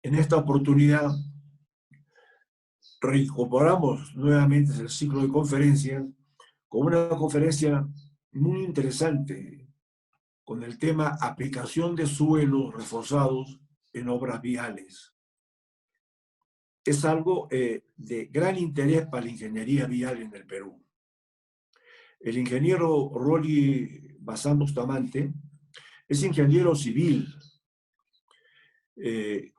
En esta oportunidad reincorporamos nuevamente el ciclo de conferencias con una conferencia muy interesante con el tema aplicación de suelos reforzados en obras viales. Es algo de gran interés para la ingeniería vial en el Perú. El ingeniero Rolly Bazán Bustamante es ingeniero civil.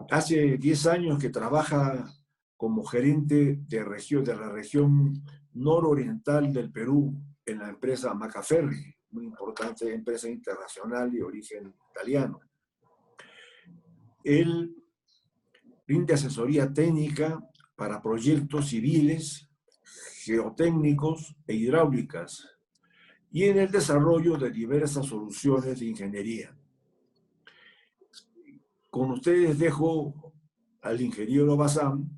Hace 10 años que trabaja como gerente de la región nororiental del Perú en la empresa Macaferri, muy importante empresa internacional de origen italiano. Él rinde asesoría técnica para proyectos civiles, geotécnicos e hidráulicas y en el desarrollo de diversas soluciones de ingeniería. Con ustedes dejo al ingeniero Bazán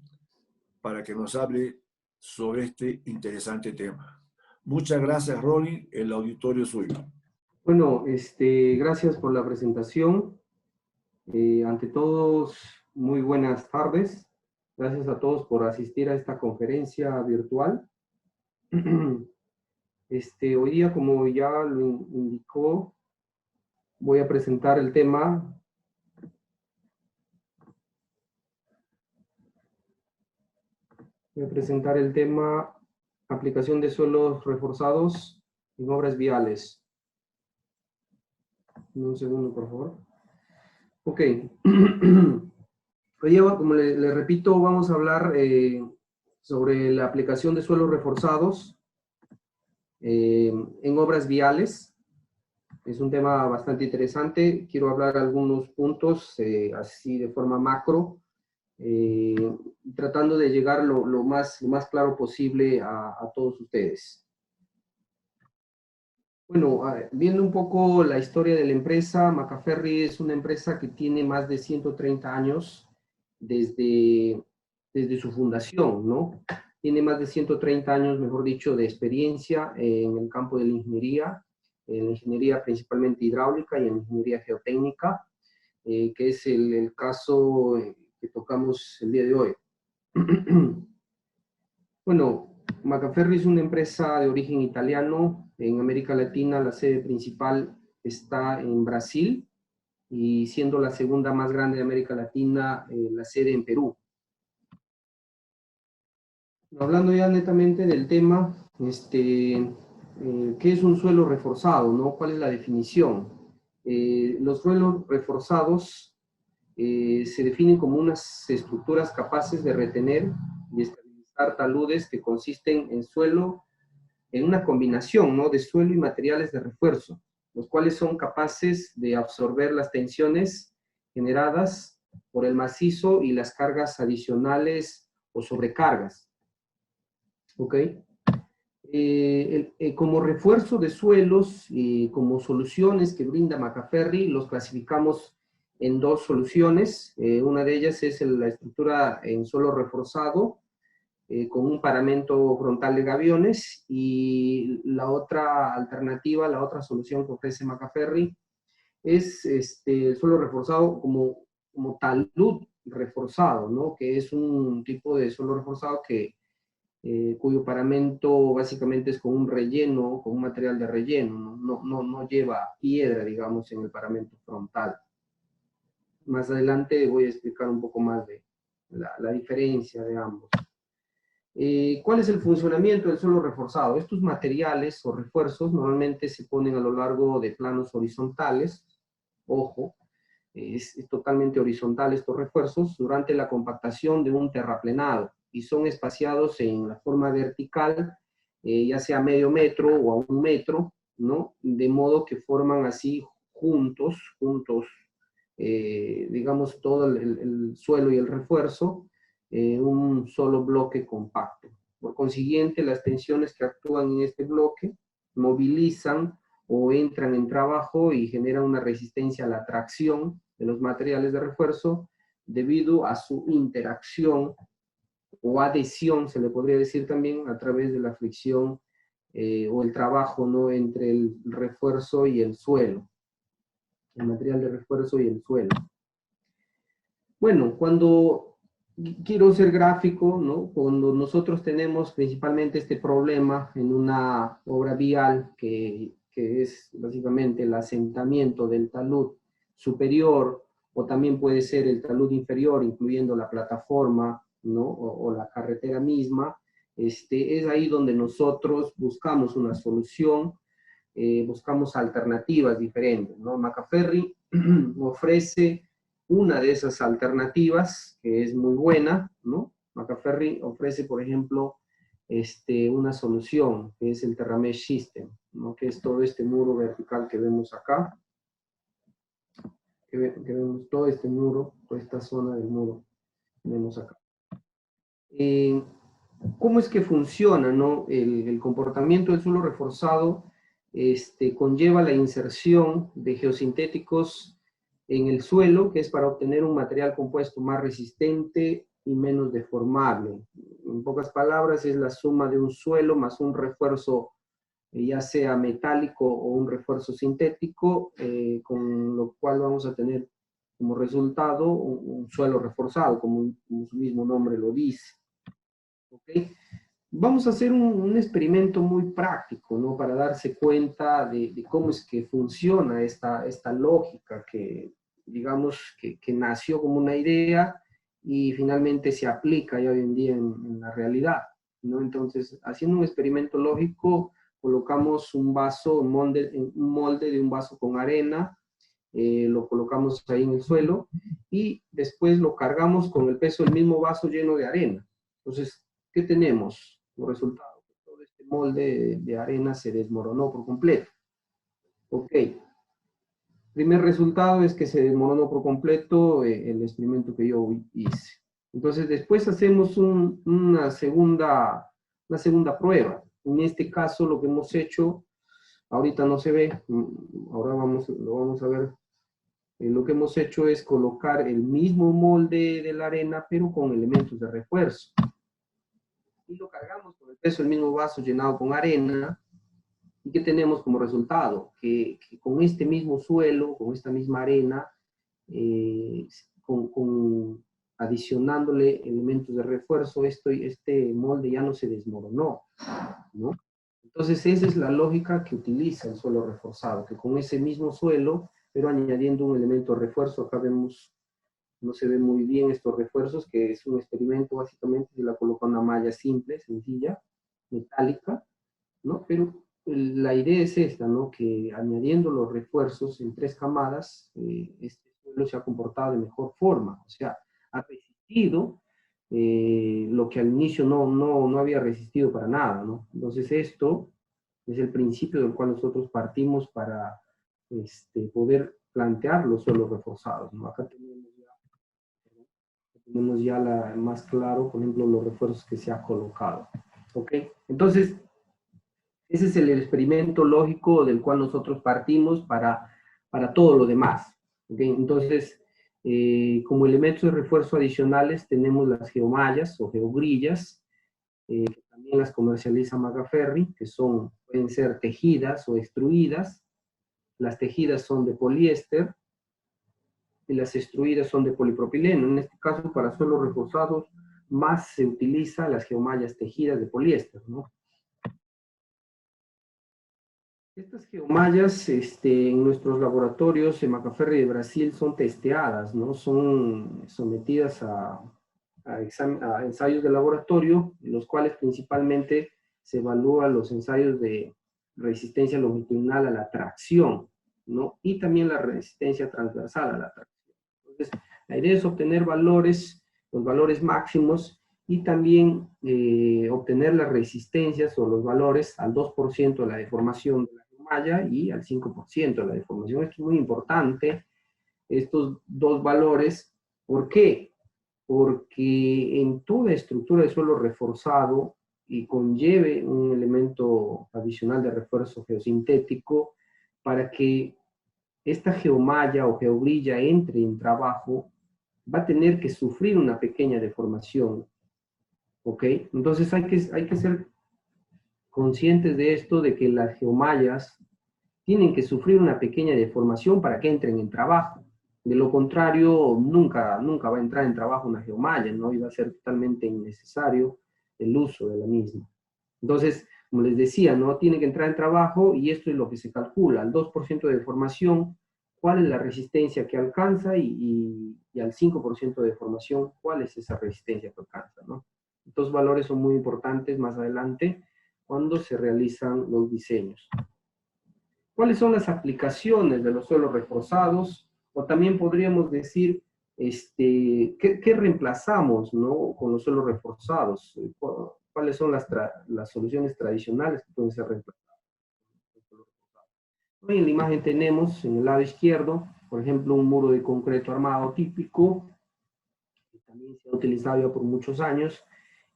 para que nos hable sobre este interesante tema. Muchas gracias, Ronnie. El auditorio es suyo. Bueno, gracias por la presentación. Ante todos, muy buenas tardes. Gracias a todos por asistir a esta conferencia virtual. Hoy día, como ya lo indicó, voy a presentar el tema aplicación de suelos reforzados en obras viales. Un segundo, por favor. Ok. Hoy día, como le repito, vamos a hablar sobre la aplicación de suelos reforzados en obras viales. Es un tema bastante interesante. Quiero hablar algunos puntos así de forma macro, tratando de llegar lo más claro posible a todos ustedes. Bueno, viendo un poco la historia de la empresa, Macaferri es una empresa que tiene más de 130 años desde su fundación, ¿no? Tiene más de 130 años, mejor dicho, de experiencia en el campo de la ingeniería, en la ingeniería principalmente hidráulica y en la ingeniería geotécnica, que es el caso que tocamos el día de hoy. Bueno, Macaferri es una empresa de origen italiano. En América Latina la sede principal está en Brasil y siendo la segunda más grande de América Latina, la sede en Perú. Hablando ya netamente del tema, ¿qué es un suelo reforzado, no? ¿Cuál es la definición? Los suelos reforzados se definen como unas estructuras capaces de retener y estabilizar taludes que consisten en una combinación, ¿no?, de suelo y materiales de refuerzo, los cuales son capaces de absorber las tensiones generadas por el macizo y las cargas adicionales o sobrecargas. ¿Ok? Como refuerzo de suelos y como soluciones que brinda Macaferri, los clasificamos en dos soluciones. Una de ellas es la estructura en suelo reforzado, con un paramento frontal de gaviones, y la otra alternativa, la otra solución que ofrece Macaferri es el suelo reforzado como talud reforzado, ¿no? Que es un tipo de suelo reforzado cuyo paramento básicamente es con un relleno, con un material de relleno, no lleva piedra, digamos, en el paramento frontal. Más adelante voy a explicar un poco más de la diferencia de ambos. ¿Cuál es el funcionamiento del suelo reforzado? Estos materiales o refuerzos normalmente se ponen a lo largo de planos horizontales. Ojo, es totalmente horizontal estos refuerzos durante la compactación de un terraplenado y son espaciados en la forma vertical, ya sea medio metro o a 1 metro, ¿no? De modo que forman así juntos, digamos, todo el suelo y el refuerzo, un solo bloque compacto. Por consiguiente, las tensiones que actúan en este bloque movilizan o entran en trabajo y generan una resistencia a la tracción de los materiales de refuerzo debido a su interacción o adhesión, se le podría decir también, a través de la fricción o el trabajo, ¿no?, entre el refuerzo y el suelo, el material de refuerzo y el suelo. Bueno, cuando quiero ser gráfico, ¿no? Cuando nosotros tenemos principalmente este problema en una obra vial que es básicamente el asentamiento del talud superior, o también puede ser el talud inferior, incluyendo la plataforma, ¿no? O la carretera misma, es ahí donde nosotros buscamos una solución, buscamos alternativas diferentes, ¿no? Macaferri ofrece una de esas alternativas que es muy buena, ¿no? Macaferri ofrece, por ejemplo, una solución que es el Terramesh System, ¿no? Que es todo este muro vertical que vemos acá, que vemos todo este muro, toda esta zona del muro que vemos acá. ¿Cómo es que funciona, no? El comportamiento del suelo reforzado conlleva la inserción de geosintéticos en el suelo, que es para obtener un material compuesto más resistente y menos deformable. En pocas palabras, es la suma de un suelo más un refuerzo, ya sea metálico o un refuerzo sintético, con lo cual vamos a tener como resultado un suelo reforzado, como su mismo nombre lo dice. ¿Okay? Vamos a hacer un experimento muy práctico, ¿no? Para darse cuenta de cómo es que funciona esta lógica que, digamos, que nació como una idea y finalmente se aplica ya hoy en día en la realidad, ¿no? Entonces, haciendo un experimento lógico, colocamos un vaso, un molde de un vaso con arena, lo colocamos ahí en el suelo y después lo cargamos con el peso del mismo vaso lleno de arena. Entonces, ¿qué tenemos? Los resultados. Todo este molde de arena se desmoronó por completo. Ok. Primer resultado es que se desmoronó por completo el experimento que yo hice. Entonces, después hacemos una segunda prueba. En este caso, lo que hemos hecho, ahorita no se ve, ahora lo vamos a ver. Lo que hemos hecho es colocar el mismo molde de la arena, pero con elementos de refuerzo. Y lo cargamos con el peso del mismo vaso llenado con arena. ¿Y qué tenemos como resultado? Que con este mismo suelo, con esta misma arena, adicionándole elementos de refuerzo, este molde ya no se desmoronó, ¿no? Entonces esa es la lógica que utiliza el suelo reforzado, que con ese mismo suelo, pero añadiendo un elemento de refuerzo, acá vemos, no se ve muy bien estos refuerzos, que es un experimento básicamente, se la coloca una malla simple, sencilla, metálica, ¿no? Pero la idea es esta, ¿no? Que añadiendo los refuerzos en 3 camadas, este suelo se ha comportado de mejor forma, o sea, ha resistido lo que al inicio no había resistido para nada, ¿no? Entonces esto es el principio del cual nosotros partimos para poder plantear los suelos reforzados, ¿no? Acá tenemos ya más claro, por ejemplo, los refuerzos que se ha colocado, ¿ok? Entonces, ese es el experimento lógico del cual nosotros partimos para todo lo demás. ¿Okay? Entonces, como elementos de refuerzo adicionales tenemos las geomallas o geogrillas, que también las comercializa Macaferri, que pueden ser tejidas o extruidas. Las tejidas son de poliéster y las extruidas son de polipropileno. En este caso, para suelos reforzados, más se utiliza las geomallas tejidas de poliéster, ¿no? Estas geomallas en nuestros laboratorios en Macaferri de Brasil son testeadas, ¿no? Son sometidas a ensayos de laboratorio, en los cuales principalmente se evalúan los ensayos de resistencia longitudinal a la tracción, ¿no? Y también la resistencia transversal a la tracción. Entonces, la idea es obtener los valores máximos y también obtener las resistencias o los valores al 2% de la deformación de la malla y al 5% de la deformación. Esto es muy importante, estos dos valores. ¿Por qué? Porque en toda estructura de suelo reforzado y conlleve un elemento adicional de refuerzo geosintético, para que esta geomalla o geogrilla entre en trabajo, va a tener que sufrir una pequeña deformación. ¿Ok? Entonces hay que ser conscientes de esto, de que las geomallas tienen que sufrir una pequeña deformación para que entren en trabajo. De lo contrario, nunca va a entrar en trabajo una geomalla, ¿no? Y va a ser totalmente innecesario el uso de la misma. Entonces, como les decía, ¿no? Tiene que entrar en trabajo y esto es lo que se calcula, al 2% de deformación, cuál es la resistencia que alcanza y al 5% de deformación, cuál es esa resistencia que alcanza, ¿no? Estos valores son muy importantes más adelante cuando se realizan los diseños. ¿Cuáles son las aplicaciones de los suelos reforzados? O también podríamos decir, ¿qué reemplazamos, ¿no? Con los suelos reforzados? ¿Cuáles son las soluciones tradicionales que pueden ser reemplazadas? En la imagen tenemos, en el lado izquierdo, por ejemplo, un muro de concreto armado típico, que también se ha utilizado ya por muchos años,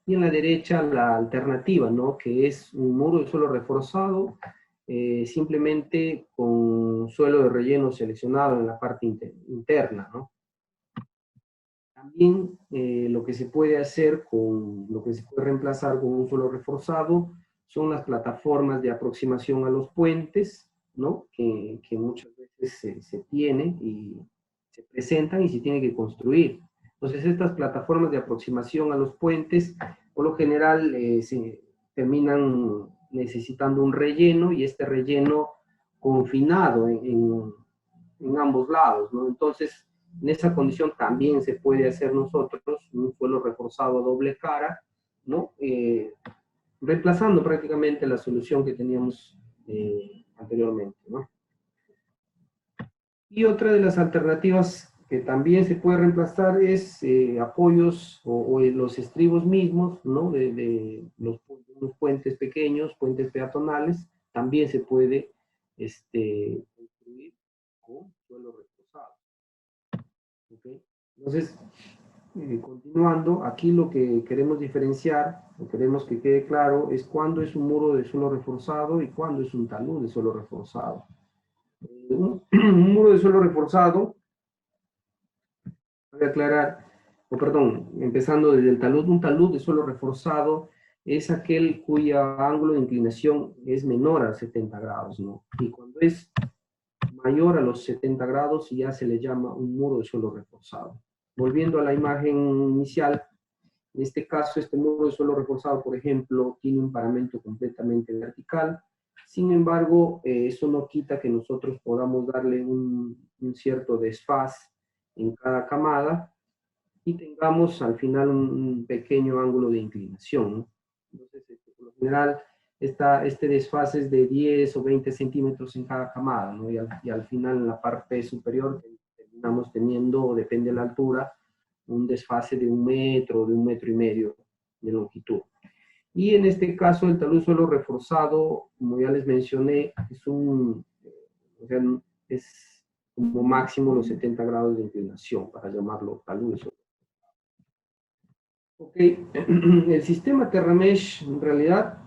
y en la derecha la alternativa, ¿no? Que es un muro de suelo reforzado, simplemente con suelo de relleno seleccionado en la parte interna, ¿no? También lo que se puede hacer lo que se puede reemplazar con un suelo reforzado son las plataformas de aproximación a los puentes, ¿no? Que muchas veces se tiene y se presentan y se tiene que construir. Entonces estas plataformas de aproximación a los puentes, por lo general, se terminan necesitando un relleno y este relleno confinado en ambos lados, ¿no? Entonces, en esa condición también se puede hacer nosotros un suelo reforzado a doble cara, ¿no? Reemplazando prácticamente la solución que teníamos anteriormente, ¿no? Y otra de las alternativas que también se puede reemplazar es apoyos o los estribos mismos, ¿no? De los puentes pequeños, puentes peatonales, también se puede construir con suelo reforzado. ¿Okay? Entonces, continuando, aquí lo que queremos diferenciar, o queremos que quede claro, es cuándo es un muro de suelo reforzado y cuándo es un talud de suelo reforzado. Un muro de suelo reforzado, voy a aclarar, empezando desde el talud, un talud de suelo reforzado es aquel cuya ángulo de inclinación es menor a 70 grados, ¿no? Y cuando es mayor a los 70 grados ya se le llama un muro de suelo reforzado. Volviendo a la imagen inicial, en este caso este muro de suelo reforzado, por ejemplo, tiene un paramento completamente vertical. Sin embargo, eso no quita que nosotros podamos darle un cierto desfaz en cada camada y tengamos al final un pequeño ángulo de inclinación, ¿no? Entonces, por lo general, este desfase es de 10 o 20 centímetros en cada camada, ¿no? Y al final, en la parte superior, terminamos teniendo, depende de la altura, un desfase de 1 metro o de 1,5 metros de longitud. Y en este caso, el talud suelo reforzado, como ya les mencioné, es como máximo los 70 grados de inclinación, para llamarlo talud suelo. Ok, el sistema Terramesh en realidad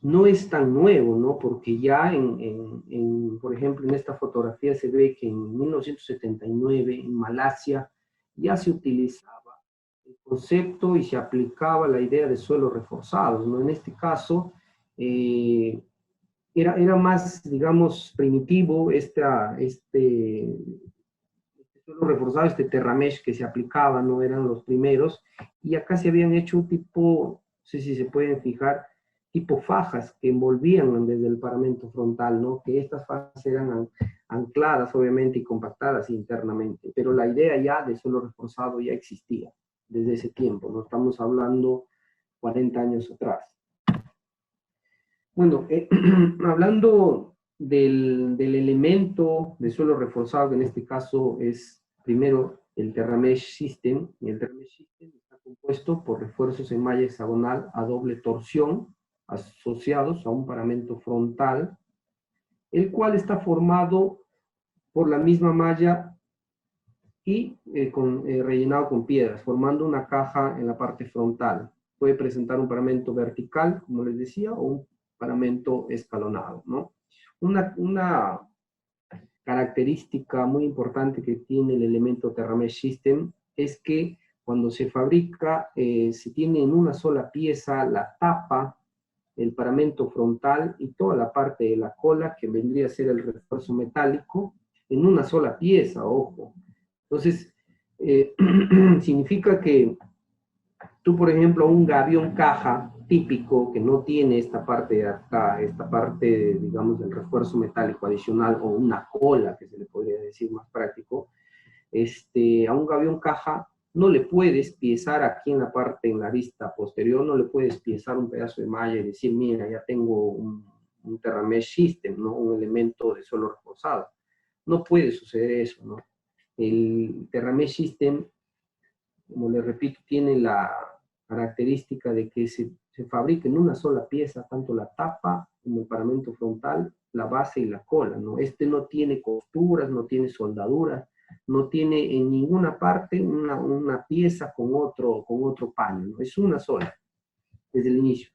no es tan nuevo, ¿no? Porque ya por ejemplo, en esta fotografía se ve que en 1979 en Malasia ya se utilizaba el concepto y se aplicaba la idea de suelos reforzados, ¿no? En este caso, era más, digamos, primitivo suelo reforzado, Terramesh que se aplicaba, no eran los primeros, y acá se habían hecho un tipo, no sé si se pueden fijar, tipo fajas que envolvían desde el paramento frontal, ¿no? Que estas fajas eran ancladas, obviamente, y compactadas internamente, pero la idea ya de suelo reforzado ya existía desde ese tiempo, no estamos hablando 40 años atrás. Bueno, hablando del elemento de suelo reforzado, que en este caso es primero el Terramesh System, y el Terramesh System está compuesto por refuerzos en malla hexagonal a doble torsión asociados a un paramento frontal, el cual está formado por la misma malla y rellenado con piedras, formando una caja en la parte frontal. Puede presentar un paramento vertical, como les decía, o un paramento escalonado, ¿no? Una característica muy importante que tiene el elemento Terramesh System es que cuando se fabrica, se tiene en una sola pieza la tapa el paramento frontal y toda la parte de la cola, que vendría a ser el refuerzo metálico, en una sola pieza, ojo. Entonces, significa que tú, por ejemplo, un gavión caja típico que no tiene esta parte de acá, esta parte, digamos, del refuerzo metálico adicional, o una cola, que se le podría decir más práctico, a un gavión caja no le puedes piezar aquí en la parte, en la arista posterior, no le puedes piezar un pedazo de malla y decir, mira, ya tengo un Terramesh System, ¿no? Un elemento de suelo reforzado. No puede suceder eso, ¿no? El Terramesh System, como le repito, tiene la característica de que se fabrica en una sola pieza, tanto la tapa como el paramento frontal, la base y la cola, ¿no? No tiene costuras, no tiene soldaduras, no tiene en ninguna parte una pieza con otro paño, ¿no? Es una sola, desde el inicio.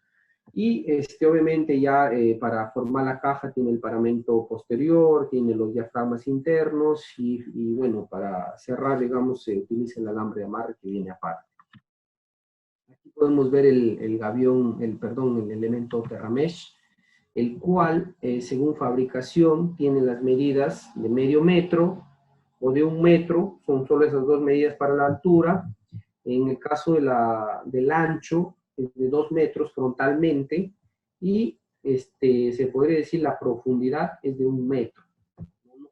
Y obviamente ya para formar la caja tiene el paramento posterior, tiene los diafragmas internos y bueno, para cerrar, digamos, se utiliza el alambre de amarre que viene aparte. Aquí podemos ver el gavión, el elemento Terramesh, el cual, según fabricación, tiene las medidas de medio metro o de 1 metro, son solo esas dos medidas para la altura. En el caso del ancho, es de 2 metros frontalmente, y se podría decir la profundidad es de 1 metro.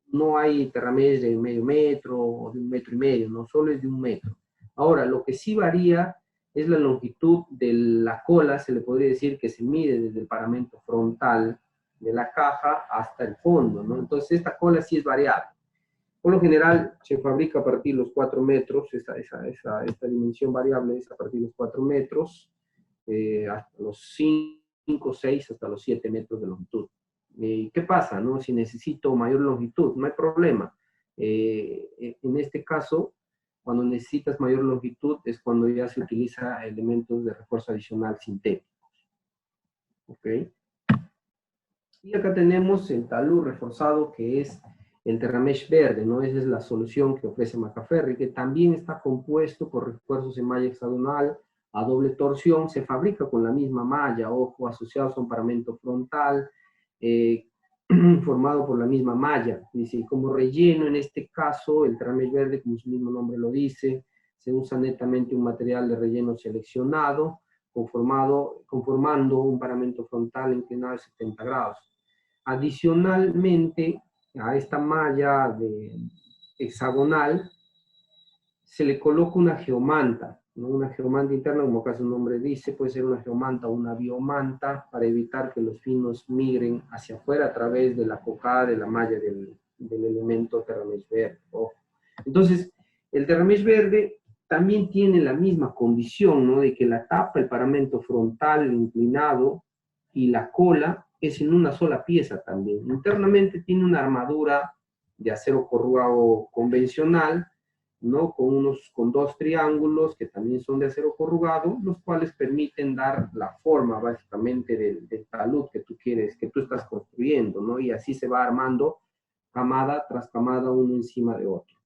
No hay Terramesh de medio metro o de 1,5 metros, no, solo es de 1 metro. Ahora, lo que sí varía es la longitud de la cola, se le podría decir que se mide desde el paramento frontal de la caja hasta el fondo, ¿no? Entonces, esta cola sí es variable. Por lo general, se fabrica a partir de los 4 metros, esta dimensión variable es a partir de los 4 metros, hasta los 5, 6, hasta los 7 metros de longitud. ¿Qué pasa, no? Si necesito mayor longitud, no hay problema. En este caso, cuando necesitas mayor longitud es cuando ya se utiliza elementos de refuerzo adicional sintéticos. ¿Ok? Y acá tenemos el talud reforzado, que es el Terramesh verde, ¿no? Esa es la solución que ofrece Macaferri, que también está compuesto por refuerzos en malla hexagonal a doble torsión, se fabrica con la misma malla, ojo, asociados a un paramento frontal, formado por la misma malla. Dice, como relleno en este caso, el Terramesh verde, como su mismo nombre lo dice, se usa netamente un material de relleno seleccionado, conformando un paramento frontal inclinado de 70 grados. Adicionalmente, a esta malla hexagonal se le coloca una geomanta, ¿no? Una geomanta interna, como acá su nombre dice, puede ser una geomanta o una biomanta, para evitar que los finos migren hacia afuera a través de la cocada de la malla del elemento Terramesh verde. Oh. Entonces, el Terramesh verde también tiene la misma condición, ¿no? De que la tapa, el paramento frontal inclinado y la cola es en una sola pieza también. Internamente tiene una armadura de acero corrugado convencional, ¿no? Con 2 triángulos que también son de acero corrugado, los cuales permiten dar la forma básicamente del talud que tú quieres, que tú estás construyendo, ¿no? Y así se va armando camada tras camada, uno encima de otro.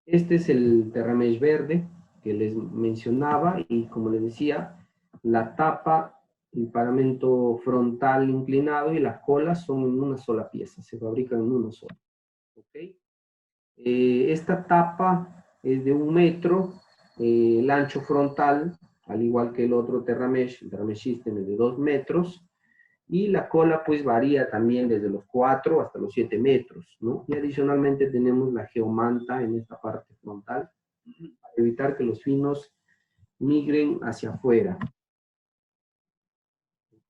Este es el Terramesh verde que les mencionaba, y como les decía, la tapa, el paramento frontal inclinado y la cola son en una sola pieza, se fabrican en uno solo. ¿Okay? Esta tapa es de 1 metro, el ancho frontal, al igual que el otro Terramesh, el Terramesh System es de 2 metros, y la cola pues varía también desde los 4 hasta los 7 metros, ¿no? Y adicionalmente tenemos la geomanta en esta parte frontal, para evitar que los finos migren hacia afuera.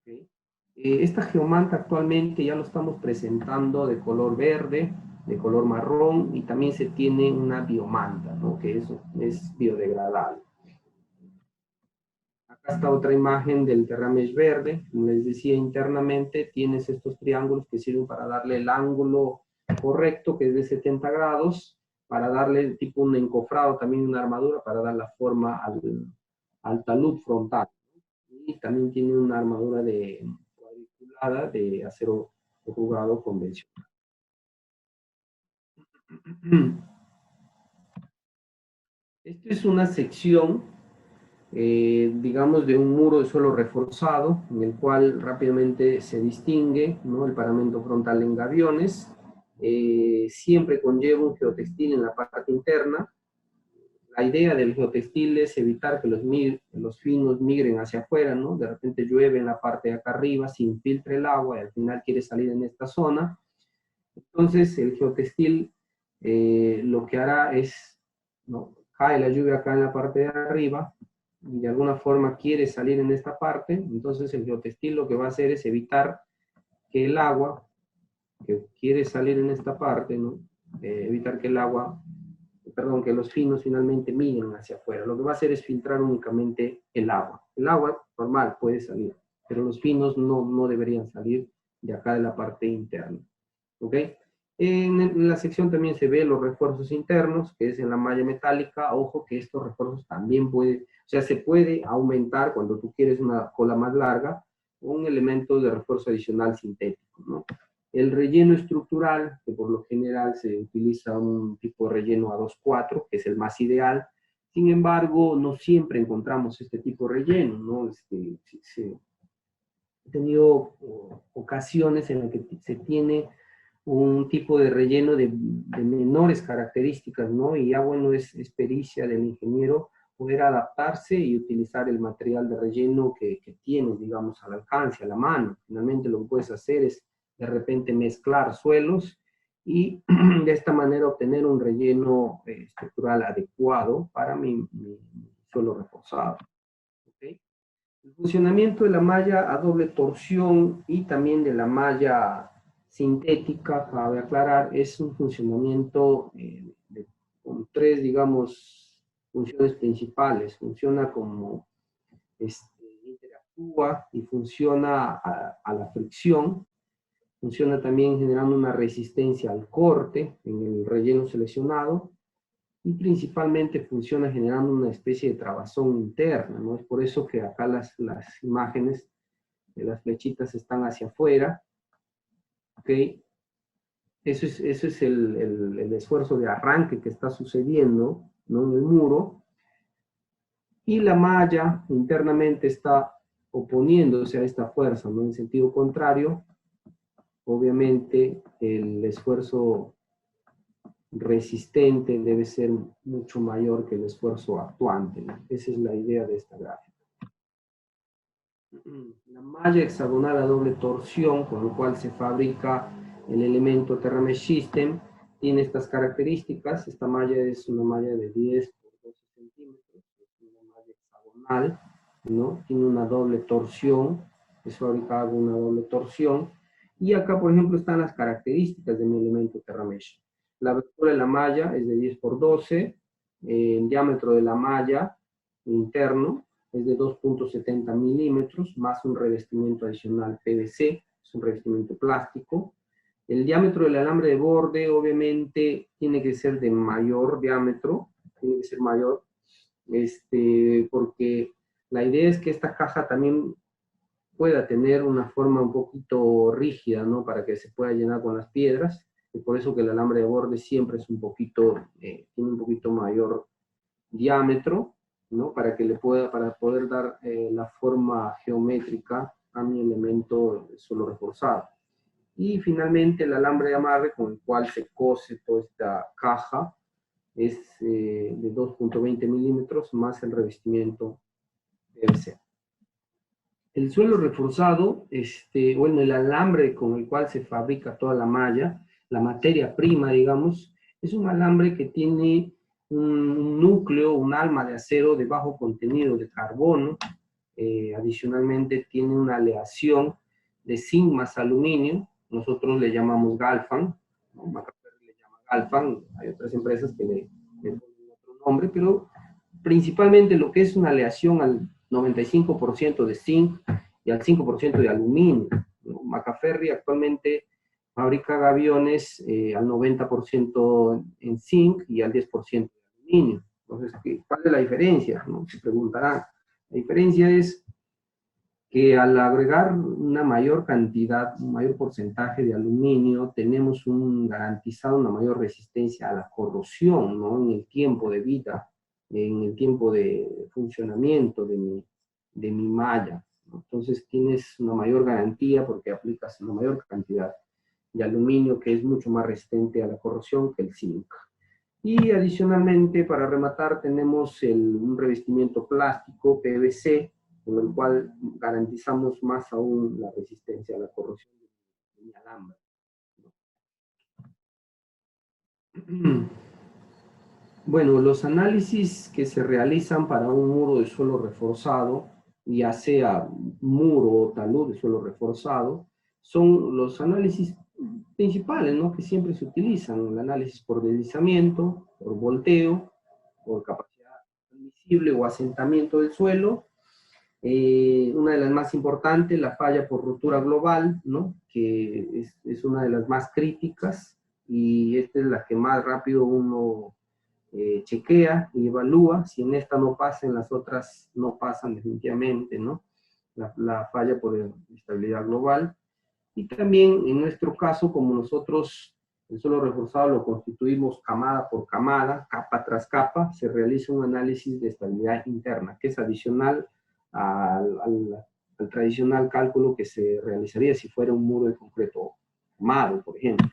¿Okay? Esta geomanta actualmente ya lo estamos presentando de color verde, de color marrón, y también se tiene una biomanta, ¿no? Que eso es biodegradable. Acá está otra imagen del Terramesh verde. Como les decía, internamente tienes estos triángulos que sirven para darle el ángulo correcto, que es de 70 grados, para darle tipo un encofrado, también una armadura, para dar la forma al talud frontal. Y también tiene una armadura cuadriculada de acero corrugado convencional. Esta es una sección digamos, de un muro de suelo reforzado, en el cual rápidamente se distingue, ¿no?, el paramento frontal en gaviones. Siempre conlleva un geotextil en la parte interna. La idea del geotextil es evitar que los finos migren hacia afuera, ¿no? De repente llueve en la parte de acá arriba, se infiltra el agua y al final quiere salir en esta zona. Entonces el geotextil lo que hará es, ¿no?, cae la lluvia acá en la parte de arriba y de alguna forma quiere salir en esta parte, entonces el geotextil lo que va a hacer es evitar que el agua, que quiere salir en esta parte, ¿no?, evitar que el agua, perdón, que los finos finalmente migren hacia afuera. Lo que va a hacer es filtrar únicamente el agua. El agua normal puede salir, pero los finos no deberían salir de acá de la parte interna. ¿Ok? En la sección también se ve los refuerzos internos, que es en la malla metálica. Ojo que estos refuerzos también se puede aumentar cuando tú quieres una cola más larga, un elemento de refuerzo adicional sintético, ¿no? El relleno estructural, que por lo general se utiliza un tipo de relleno A2-4, que es el más ideal. Sin embargo, no siempre encontramos este tipo de relleno, ¿no? He tenido ocasiones en las que se tiene un tipo de relleno de menores características, ¿no? Y ya bueno, es pericia del ingeniero poder adaptarse y utilizar el material de relleno que tienes, digamos, al alcance, a la mano. Finalmente lo que puedes hacer es de repente mezclar suelos y de esta manera obtener un relleno estructural adecuado para mi suelo reforzado. ¿Okay? El funcionamiento de la malla a doble torsión y también de la malla sintética, cabe aclarar, es un funcionamiento con tres, digamos, funciones principales. Funciona como interactúa y funciona a la fricción. Funciona también generando una resistencia al corte en el relleno seleccionado. Y principalmente funciona generando una especie de trabazón interna, ¿no? Es por eso que acá las imágenes de las flechitas están hacia afuera, ¿ok? Eso es el esfuerzo de arranque que está sucediendo, ¿no?, en el muro, y la malla internamente está oponiéndose a esta fuerza, ¿no?, en sentido contrario. Obviamente el esfuerzo resistente debe ser mucho mayor que el esfuerzo actuante, ¿no? Esa es la idea de esta gráfica. La malla hexagonal a doble torsión, con lo cual se fabrica el elemento TerraMesh System, tiene estas características. Esta malla es una malla de 10 por 12 centímetros, es una malla hexagonal, ¿no? Tiene una doble torsión, es fabricada con una doble torsión. Y acá, por ejemplo, están las características de mi elemento TerraMesh. La abertura de la malla es de 10 por 12, el diámetro de la malla interno es de 2.70 milímetros, más un revestimiento adicional PVC, es un revestimiento plástico. El diámetro del alambre de borde, obviamente, tiene que ser de mayor diámetro, tiene que ser mayor, porque la idea es que esta caja también pueda tener una forma un poquito rígida, ¿no?, para que se pueda llenar con las piedras. Es por eso que el alambre de borde siempre es un poquito, tiene un poquito mayor diámetro, ¿no?, para poder dar la forma geométrica a mi elemento suelo reforzado. Y finalmente el alambre de amarre con el cual se cose toda esta caja es de 2.20 milímetros más el revestimiento PVC. El suelo reforzado, bueno, el alambre con el cual se fabrica toda la malla, la materia prima, digamos, es un alambre que tiene un núcleo, un alma de acero de bajo contenido de carbono. Adicionalmente tiene una aleación de zinc más aluminio. Nosotros le llamamos Galfan, ¿no? Macaferri le llama Galfan, hay otras empresas que le ponen otro nombre, pero principalmente lo que es una aleación al 95% de zinc y al 5% de aluminio, ¿no? Macaferri actualmente fabrica gaviones al 90% en zinc y al 10% de aluminio. Entonces, ¿cuál es la diferencia?, ¿no?, se preguntarán. La diferencia es que al agregar una mayor cantidad, un mayor porcentaje de aluminio, tenemos garantizado una mayor resistencia a la corrosión, ¿no?, en el tiempo de vida en el tiempo de funcionamiento de mi malla, ¿no? Entonces tienes una mayor garantía porque aplicas una mayor cantidad de aluminio que es mucho más resistente a la corrosión que el zinc. Y adicionalmente, para rematar, tenemos un revestimiento plástico PVC, con el cual garantizamos más aún la resistencia a la corrosión de mi alambre. Bueno, los análisis que se realizan para un muro de suelo reforzado, ya sea muro o talud de suelo reforzado, son los análisis principales, ¿no?, que siempre se utilizan: el análisis por deslizamiento, por volteo, por capacidad admisible o asentamiento del suelo. Una de las más importantes, la falla por rotura global, ¿no?, que es una de las más críticas, y esta es la que más rápido uno chequea y evalúa. Si en esta no pasa, en las otras no pasan definitivamente, ¿no? La falla por estabilidad global. Y también en nuestro caso, como nosotros el suelo reforzado lo constituimos camada por camada, capa tras capa, se realiza un análisis de estabilidad interna, que es adicional al tradicional cálculo que se realizaría si fuera un muro de concreto armado, por ejemplo.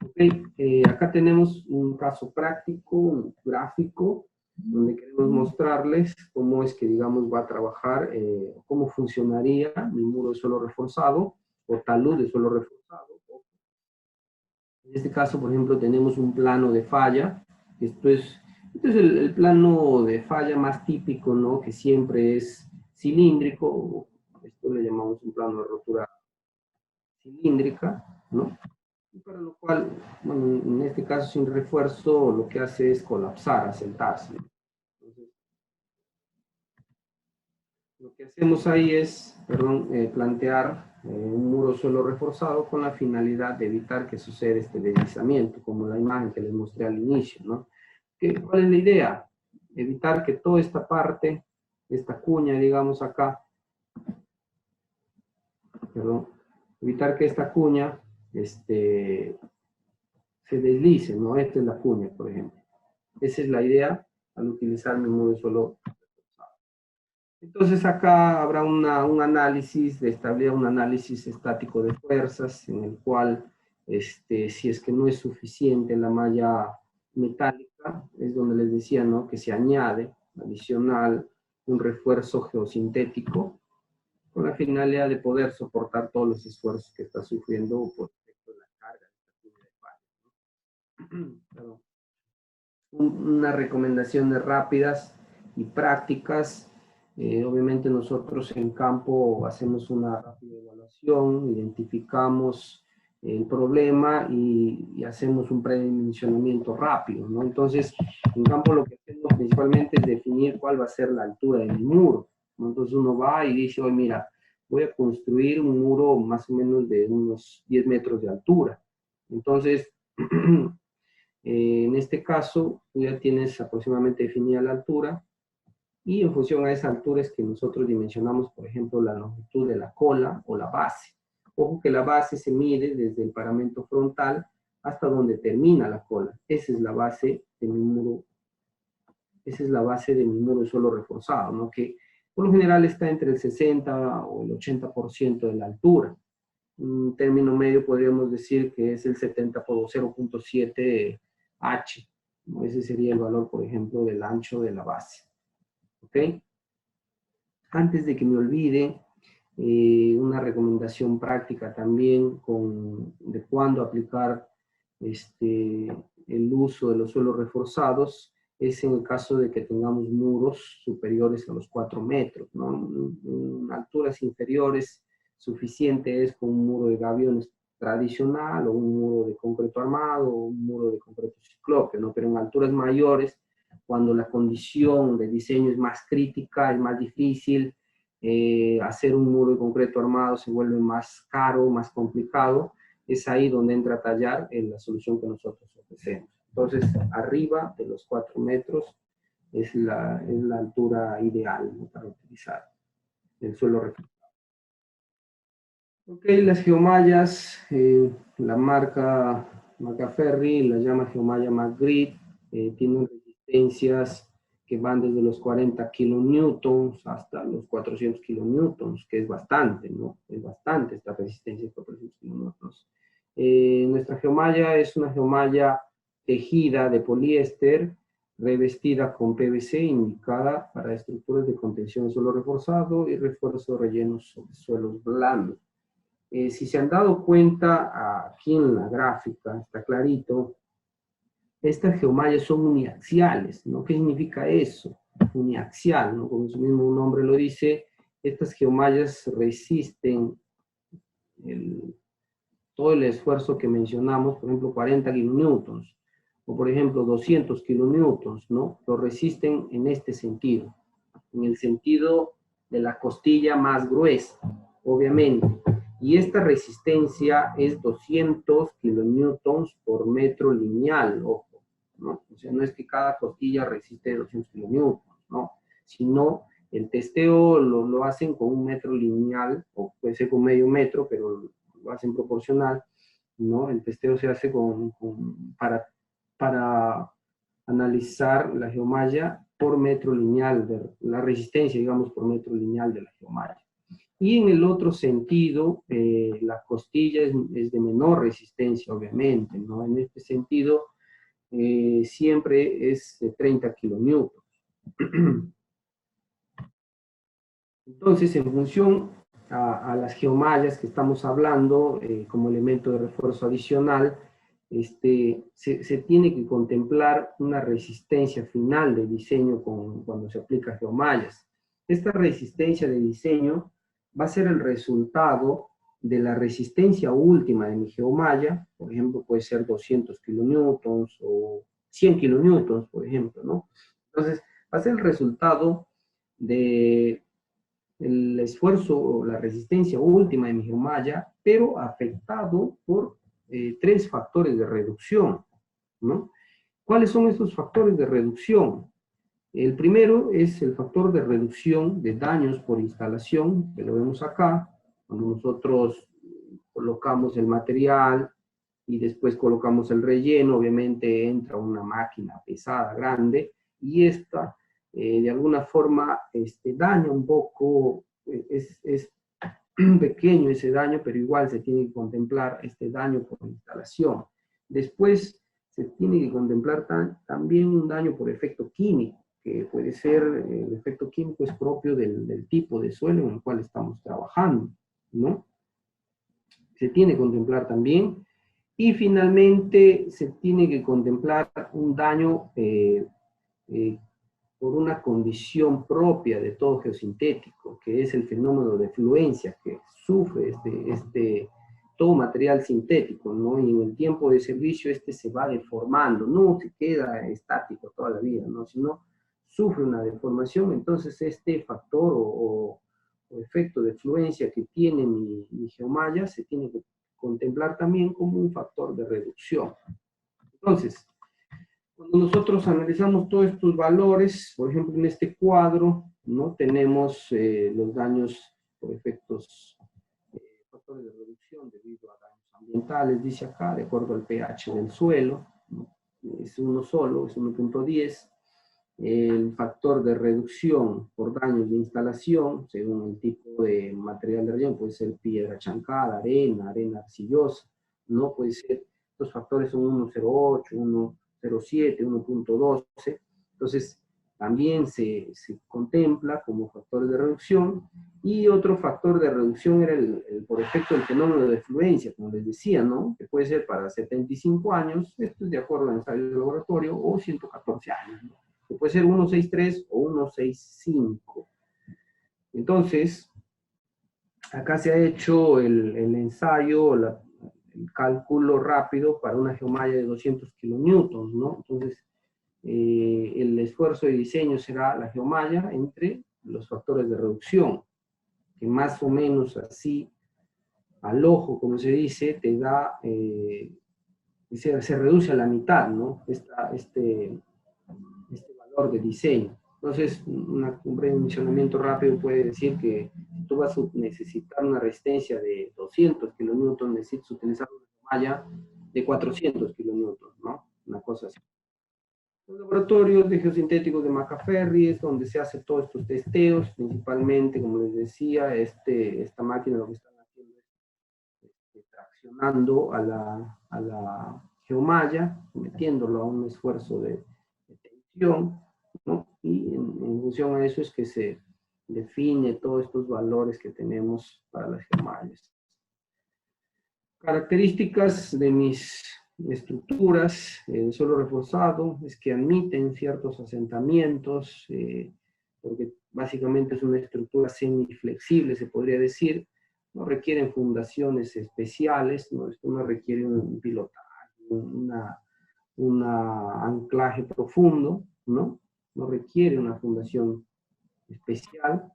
Okay. Acá tenemos un caso práctico, un gráfico, donde queremos mostrarles cómo es que, digamos, va a trabajar, cómo funcionaría mi muro de suelo reforzado o talud de suelo reforzado. En este caso, por ejemplo, tenemos un plano de falla. Esto es el plano de falla más típico, ¿no?, que siempre es cilíndrico. Esto le llamamos un plano de rotura cilíndrica, ¿no? Y para lo cual, bueno, en este caso sin refuerzo, lo que hace es colapsar, asentarse. Entonces, lo que hacemos ahí es, plantear un muro suelo reforzado con la finalidad de evitar que suceda este deslizamiento, como la imagen que les mostré al inicio, ¿no? ¿Cuál es la idea? Evitar que toda esta parte, esta cuña, digamos acá, evitar que esta cuña, se deslice, ¿no? Esta es la cuña, por ejemplo. Esa es la idea al utilizar mi muro de suelo reforzado. Entonces acá habrá un análisis de estabilidad, un análisis estático de fuerzas, en el cual, si es que no es suficiente la malla metálica, es donde les decía, ¿no?, que se añade adicional un refuerzo geosintético con la finalidad de poder soportar todos los esfuerzos que está sufriendo por efecto de la carga de esta cuña de falla. Unas recomendaciones rápidas y prácticas. Obviamente nosotros en campo hacemos una rápida evaluación, identificamos el problema y hacemos un predimensionamiento rápido, ¿no? Entonces, en campo lo que hacemos principalmente es definir cuál va a ser la altura del muro, ¿no? Entonces uno va y dice: oye, mira, voy a construir un muro más o menos de unos 10 metros de altura. Entonces, en este caso, tú ya tienes aproximadamente definida la altura, y en función a esa altura es que nosotros dimensionamos, por ejemplo, la longitud de la cola o la base. Ojo que la base se mide desde el paramento frontal hasta donde termina la cola. Esa es la base de mi muro. Esa es la base de mi muro de suelo reforzado, ¿no?, que por lo general está entre el 60 o el 80% de la altura. Un término medio podríamos decir que es el 70 por 0.7 H. Ese sería el valor, por ejemplo, del ancho de la base. ¿Ok? Antes de que me olvide, una recomendación práctica también de cuándo aplicar el uso de los suelos reforzados es en el caso de que tengamos muros superiores a los 4 metros, ¿no? En alturas inferiores, suficiente es con un muro de gaviones tradicional o un muro de concreto armado o un muro de concreto ciclope, ¿no? Pero en alturas mayores, cuando la condición de diseño es más crítica, es más difícil, hacer un muro de concreto armado se vuelve más caro, más complicado, es ahí donde entra a tallar en la solución que nosotros ofrecemos. Entonces, arriba de los 4 metros es la altura ideal, ¿no?, para utilizar el suelo reforzado. Ok, las geomallas, la marca Macaferri la llama geomalla McGrid, tienen resistencias que van desde los 40 kilonewtons hasta los 400 kilonewtons, que es bastante, ¿no? Es bastante esta resistencia de 400 kilonewtons. Nuestra geomalla es una geomalla tejida de poliéster, revestida con PVC, indicada para estructuras de contención de suelo reforzado y refuerzo de rellenos sobre suelos blandos. Si se han dado cuenta, aquí en la gráfica, está clarito, estas geomallas son uniaxiales, ¿no? ¿Qué significa eso? Uniaxial, ¿no? Como su mismo nombre lo dice, estas geomallas resisten todo el esfuerzo que mencionamos, por ejemplo, 40 kilonewtons, o por ejemplo 200 kilonewtons, ¿no? Lo resisten en este sentido, en el sentido de la costilla más gruesa, obviamente. Y esta resistencia es 200 kilonewtons por metro lineal, ojo, ¿no? O sea, no es que cada costilla resiste 200 kilonewtons, ¿no? Sino el testeo lo hacen con un metro lineal, o puede ser con medio metro, pero lo hacen proporcional, ¿no? El testeo se hace para analizar la geomalla por metro lineal, la resistencia, digamos, por metro lineal de la geomalla. Y en el otro sentido, la costilla es de menor resistencia, obviamente, ¿no? En este sentido, siempre es de 30 kilonewtons. Entonces, en función a las geomallas que estamos hablando, como elemento de refuerzo adicional, se tiene que contemplar una resistencia final de diseño cuando se aplica geomallas. Esta resistencia de diseño va a ser el resultado de la resistencia última de mi geomalla, por ejemplo, puede ser 200 kilonewtons o 100 kilonewtons, por ejemplo, ¿no? Entonces, va a ser el resultado de el esfuerzo o la resistencia última de mi geomalla, pero afectado por 3 factores de reducción, ¿no? ¿Cuáles son estos factores de reducción? El primero es el factor de reducción de daños por instalación, que lo vemos acá, cuando nosotros colocamos el material y después colocamos el relleno, obviamente entra una máquina pesada, grande, y esta de alguna forma daña un poco, es pequeño ese daño, pero igual se tiene que contemplar este daño por instalación. Después se tiene que contemplar también un daño por efecto químico, que puede ser, el efecto químico es propio del tipo de suelo en el cual estamos trabajando, ¿no? Se tiene que contemplar también. Y finalmente se tiene que contemplar un daño por una condición propia de todo geosintético, que es el fenómeno de fluencia que sufre todo material sintético, ¿no? Y en el tiempo de servicio se va deformando, no se queda estático toda la vida, ¿no? Sino sufre una deformación. Entonces este factor o efecto de fluencia que tiene mi geomalla se tiene que contemplar también como un factor de reducción. Entonces, cuando nosotros analizamos todos estos valores, por ejemplo, en este cuadro, ¿no? Tenemos los daños por efectos, factores de reducción debido a daños ambientales, dice acá, de acuerdo al pH del suelo, ¿no? Es uno solo, es 1.10. El factor de reducción por daños de instalación, según el tipo de material de relleno, puede ser piedra chancada, arena arcillosa, ¿no? Puede ser, los factores son 1.08, 1.07, 1.12, entonces también se contempla como factores de reducción. Y otro factor de reducción era por efecto del fenómeno de fluencia, como les decía, ¿no? Que puede ser para 75 años, esto es de acuerdo al ensayo de laboratorio, o 114 años, ¿no? Que puede ser 1.63 o 1.65. Entonces, acá se ha hecho el ensayo, el cálculo rápido para una geomalla de 200 kilonewtons, ¿no? Entonces, el esfuerzo de diseño será la geomalla entre los factores de reducción, que más o menos así, al ojo, como se dice, te da, se reduce a la mitad, ¿no? Este valor de diseño. Entonces, un breve mencionamiento rápido puede decir que si tú vas a necesitar una resistencia de 200 kilonewtons, necesitas utilizar una malla de 400 kilonewtons, ¿no? Una cosa así. Los laboratorios de geosintéticos de Macaferri es donde se hace todos estos testeos, principalmente, como les decía, esta máquina lo que están haciendo es traccionando a la geomalla, metiéndolo a un esfuerzo de tensión, ¿no? Y en función a eso es que se define todos estos valores que tenemos para las geomallas. Características de mis estructuras de suelo reforzado es que admiten ciertos asentamientos, porque básicamente es una estructura semiflexible, se podría decir, no requieren fundaciones especiales, ¿no? Esto no requiere un pilotaje, un anclaje profundo, ¿no? No requiere una fundación especial.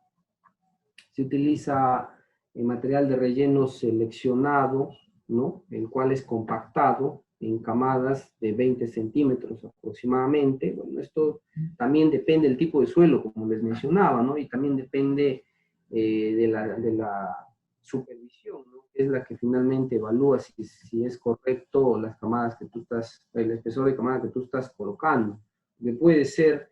Se utiliza material de relleno seleccionado, ¿no? El cual es compactado en camadas de 20 centímetros aproximadamente. Bueno, esto también depende del tipo de suelo, como les mencionaba, ¿no? Y también depende de la supervisión, ¿no? Es la que finalmente evalúa si es correcto las camadas que tú estás, el espesor de camada que tú estás colocando. Que puede ser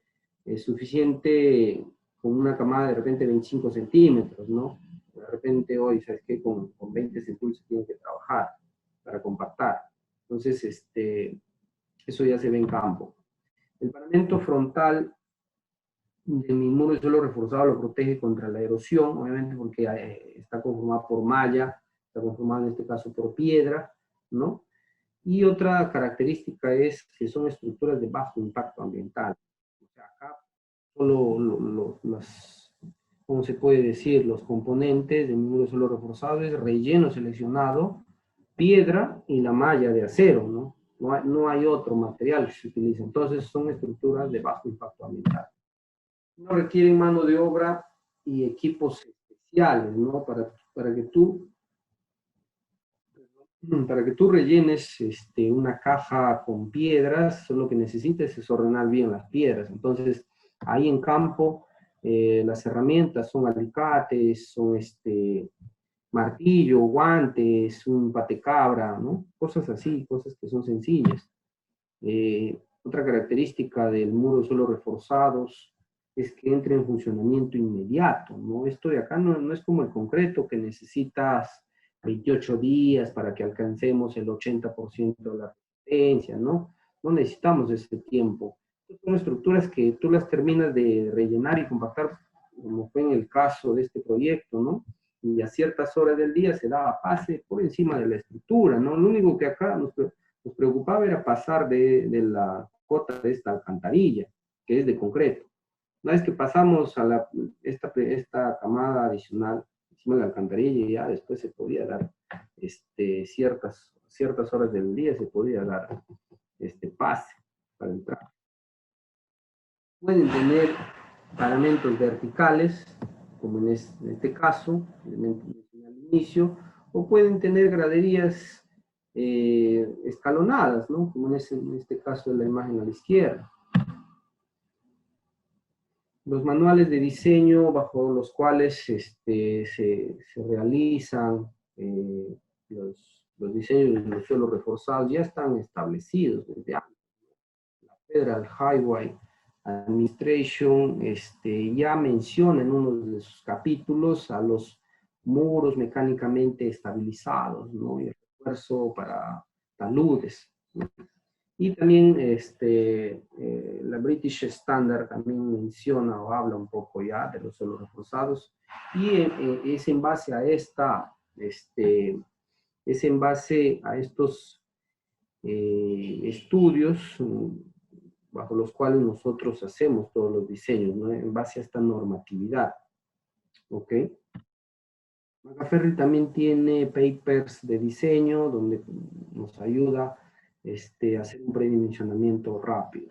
suficiente con una camada de repente 25 centímetros, ¿no? De repente hoy, ¿sabes qué? Con 20 centímetros tienen que trabajar para compactar. Entonces, eso ya se ve en campo. El paramento frontal de mi muro de suelo reforzado lo protege contra la erosión, obviamente porque está conformado por malla, está conformado en este caso por piedra, ¿no? Y otra característica es que son estructuras de bajo impacto ambiental. O sea, acá solo ¿cómo se puede decir? Los componentes de mi muro de suelo reforzado es relleno seleccionado, piedra y la malla de acero, ¿no? No hay otro material que se utilice. Entonces son estructuras de bajo impacto ambiental. No requieren mano de obra y equipos especiales, ¿no? Para que tú rellenes una caja con piedras, lo que necesitas es ordenar bien las piedras. Entonces, ahí en campo, las herramientas son alicates, son martillo, guantes, un patecabra, ¿no? Cosas así, cosas que son sencillas. Otra característica del muro de suelo reforzados es que entra en funcionamiento inmediato, ¿no? Esto de acá no es como el concreto que necesitas 28 días para que alcancemos el 80% de la resistencia, ¿no? No necesitamos ese tiempo. Son estructuras que tú las terminas de rellenar y compactar, como fue en el caso de este proyecto, ¿no? Y a ciertas horas del día se daba pase por encima de la estructura, ¿no? Lo único que acá nos preocupaba era pasar de la cota de esta alcantarilla, que es de concreto. Una vez que pasamos a esta camada adicional, encima de la alcantarilla, ya después se podía dar ciertas horas del día, se podía dar pase para entrar. Pueden tener paramentos verticales, como en este caso, elementos al inicio, o pueden tener graderías escalonadas, ¿no? Como en este caso de la imagen a la izquierda. Los manuales de diseño bajo los cuales se realizan los diseños de los suelos reforzados ya están establecidos desde antes. La Federal Highway Administration ya menciona en uno de sus capítulos a los muros mecánicamente estabilizados, ¿no? Y el refuerzo para taludes, ¿no? Y también la British Standard también menciona o habla un poco ya de los suelos reforzados, y es en base a es en base a estos estudios bajo los cuales nosotros hacemos todos los diseños, ¿no? En base a esta normatividad. ¿Ok? Macaferri también tiene papers de diseño donde nos ayuda a hacer un predimensionamiento rápido.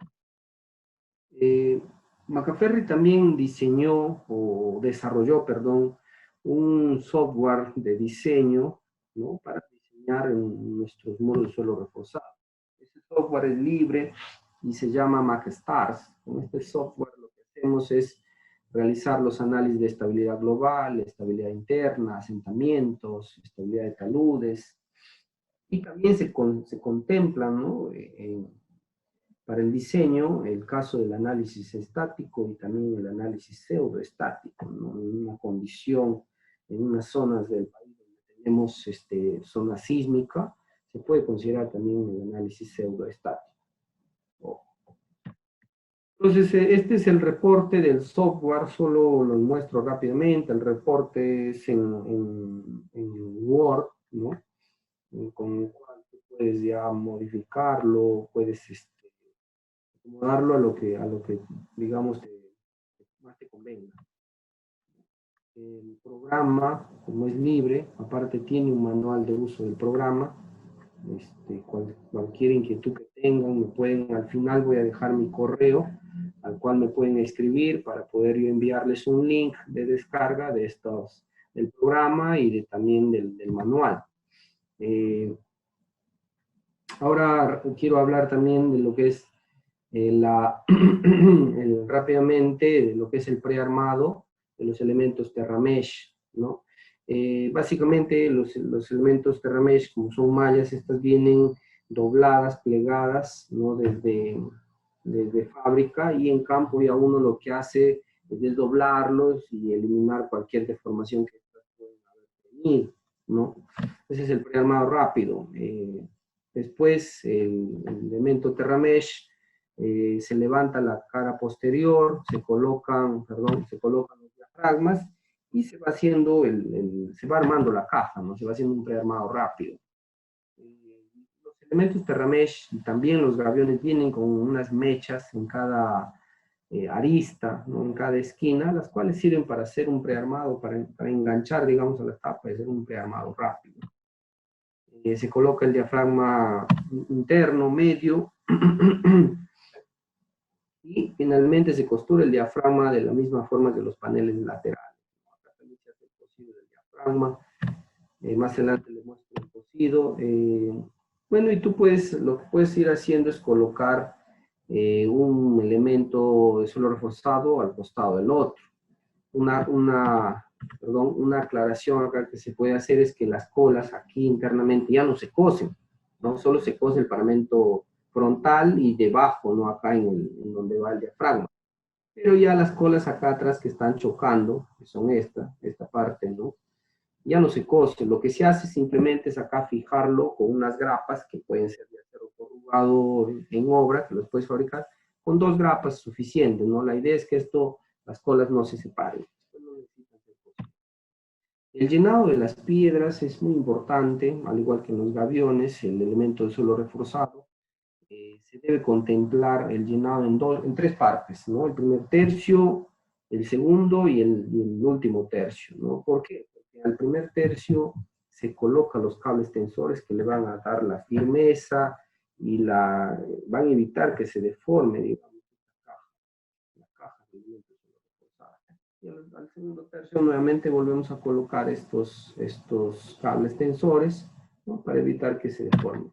Macaferri también diseñó o desarrolló, perdón, un software de diseño, ¿no? Para diseñar en nuestros muros de suelo reforzado. Este software es libre y se llama MacStars. Con este software lo que hacemos es realizar los análisis de estabilidad global, estabilidad interna, asentamientos, estabilidad de taludes, y también se contemplan, ¿no? para el diseño, el caso del análisis estático y también el análisis pseudoestático, ¿no? En una condición, en unas zonas del país donde tenemos zona sísmica, se puede considerar también el análisis pseudoestático. Entonces, este es el reporte del software, solo lo muestro rápidamente. El reporte es en Word, ¿no? Con el cual puedes ya modificarlo, puedes acomodarlo a lo que digamos, más te convenga. El programa, como es libre, aparte tiene un manual de uso del programa. Cualquier inquietud que tengan, me pueden, al final voy a dejar mi correo, al cual me pueden escribir para poder yo enviarles un link de descarga de del programa y también del manual. Ahora quiero hablar también de lo que es rápidamente de lo que es el prearmado de los elementos TerraMesh, ¿no? Básicamente los elementos TerraMesh, como son mallas, estas vienen dobladas, plegadas, ¿no? Desde fábrica, y en campo ya uno lo que hace es desdoblarlos y eliminar cualquier deformación que pueden haber tenido, ¿no? Ese es el prearmado rápido. Después el elemento TerraMesh, se levanta la cara posterior, se colocan los diafragmas y se va haciendo se va armando la caja, ¿no? Se va haciendo un prearmado rápido. Los elementos TerraMesh y también los gaviones vienen con unas mechas en cada arista, ¿no? En cada esquina, las cuales sirven para hacer un prearmado, para enganchar, digamos, a la tapa y hacer un prearmado rápido. Se coloca el diafragma interno, medio, y finalmente se costura el diafragma de la misma forma que los paneles laterales. Acá también se hace el cosido del diafragma. Más adelante les muestro el cosido. Bueno, y tú lo que puedes ir haciendo es colocar un elemento de suelo reforzado al costado del otro. Una aclaración acá que se puede hacer es que las colas aquí internamente ya no se cosen, ¿no? Solo se cose el paramento frontal y debajo, ¿no? Acá en donde va el diafragma. Pero ya las colas acá atrás que están chocando, que son esta parte, ¿no? Ya no se cose. Lo que se hace simplemente es acá fijarlo con unas grapas que pueden ser de acero corrugado en obra, que los puedes fabricar. Con 2 grapas es suficiente, ¿no? La idea es que las colas no se separen. El llenado de las piedras es muy importante, al igual que en los gaviones, el elemento de suelo reforzado. Se debe contemplar el llenado en 3 partes, ¿no? El primer tercio, el segundo y el último tercio, ¿no? ¿Por qué? Porque al primer tercio se colocan los cables tensores que le van a dar la firmeza y van a evitar que se deforme, digamos, la caja de elementos reforzados. Y al segundo tercio nuevamente volvemos a colocar estos cables tensores, ¿no? Para evitar que se deforme.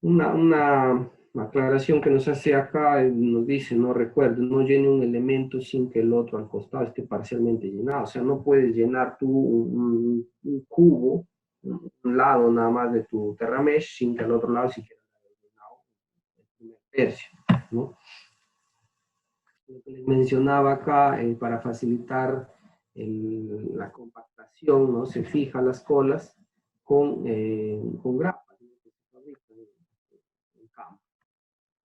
Una aclaración que nos hace acá, nos dice, no recuerdo, no llene un elemento sin que el otro al costado esté parcialmente llenado. O sea, no puedes llenar tú un cubo, un lado nada más de tu TerraMesh, sin que al otro lado siquiera haya llenado el primer tercio, ¿no? Lo que les mencionaba acá, para facilitar la compactación, ¿no? Se fija las colas con grapas.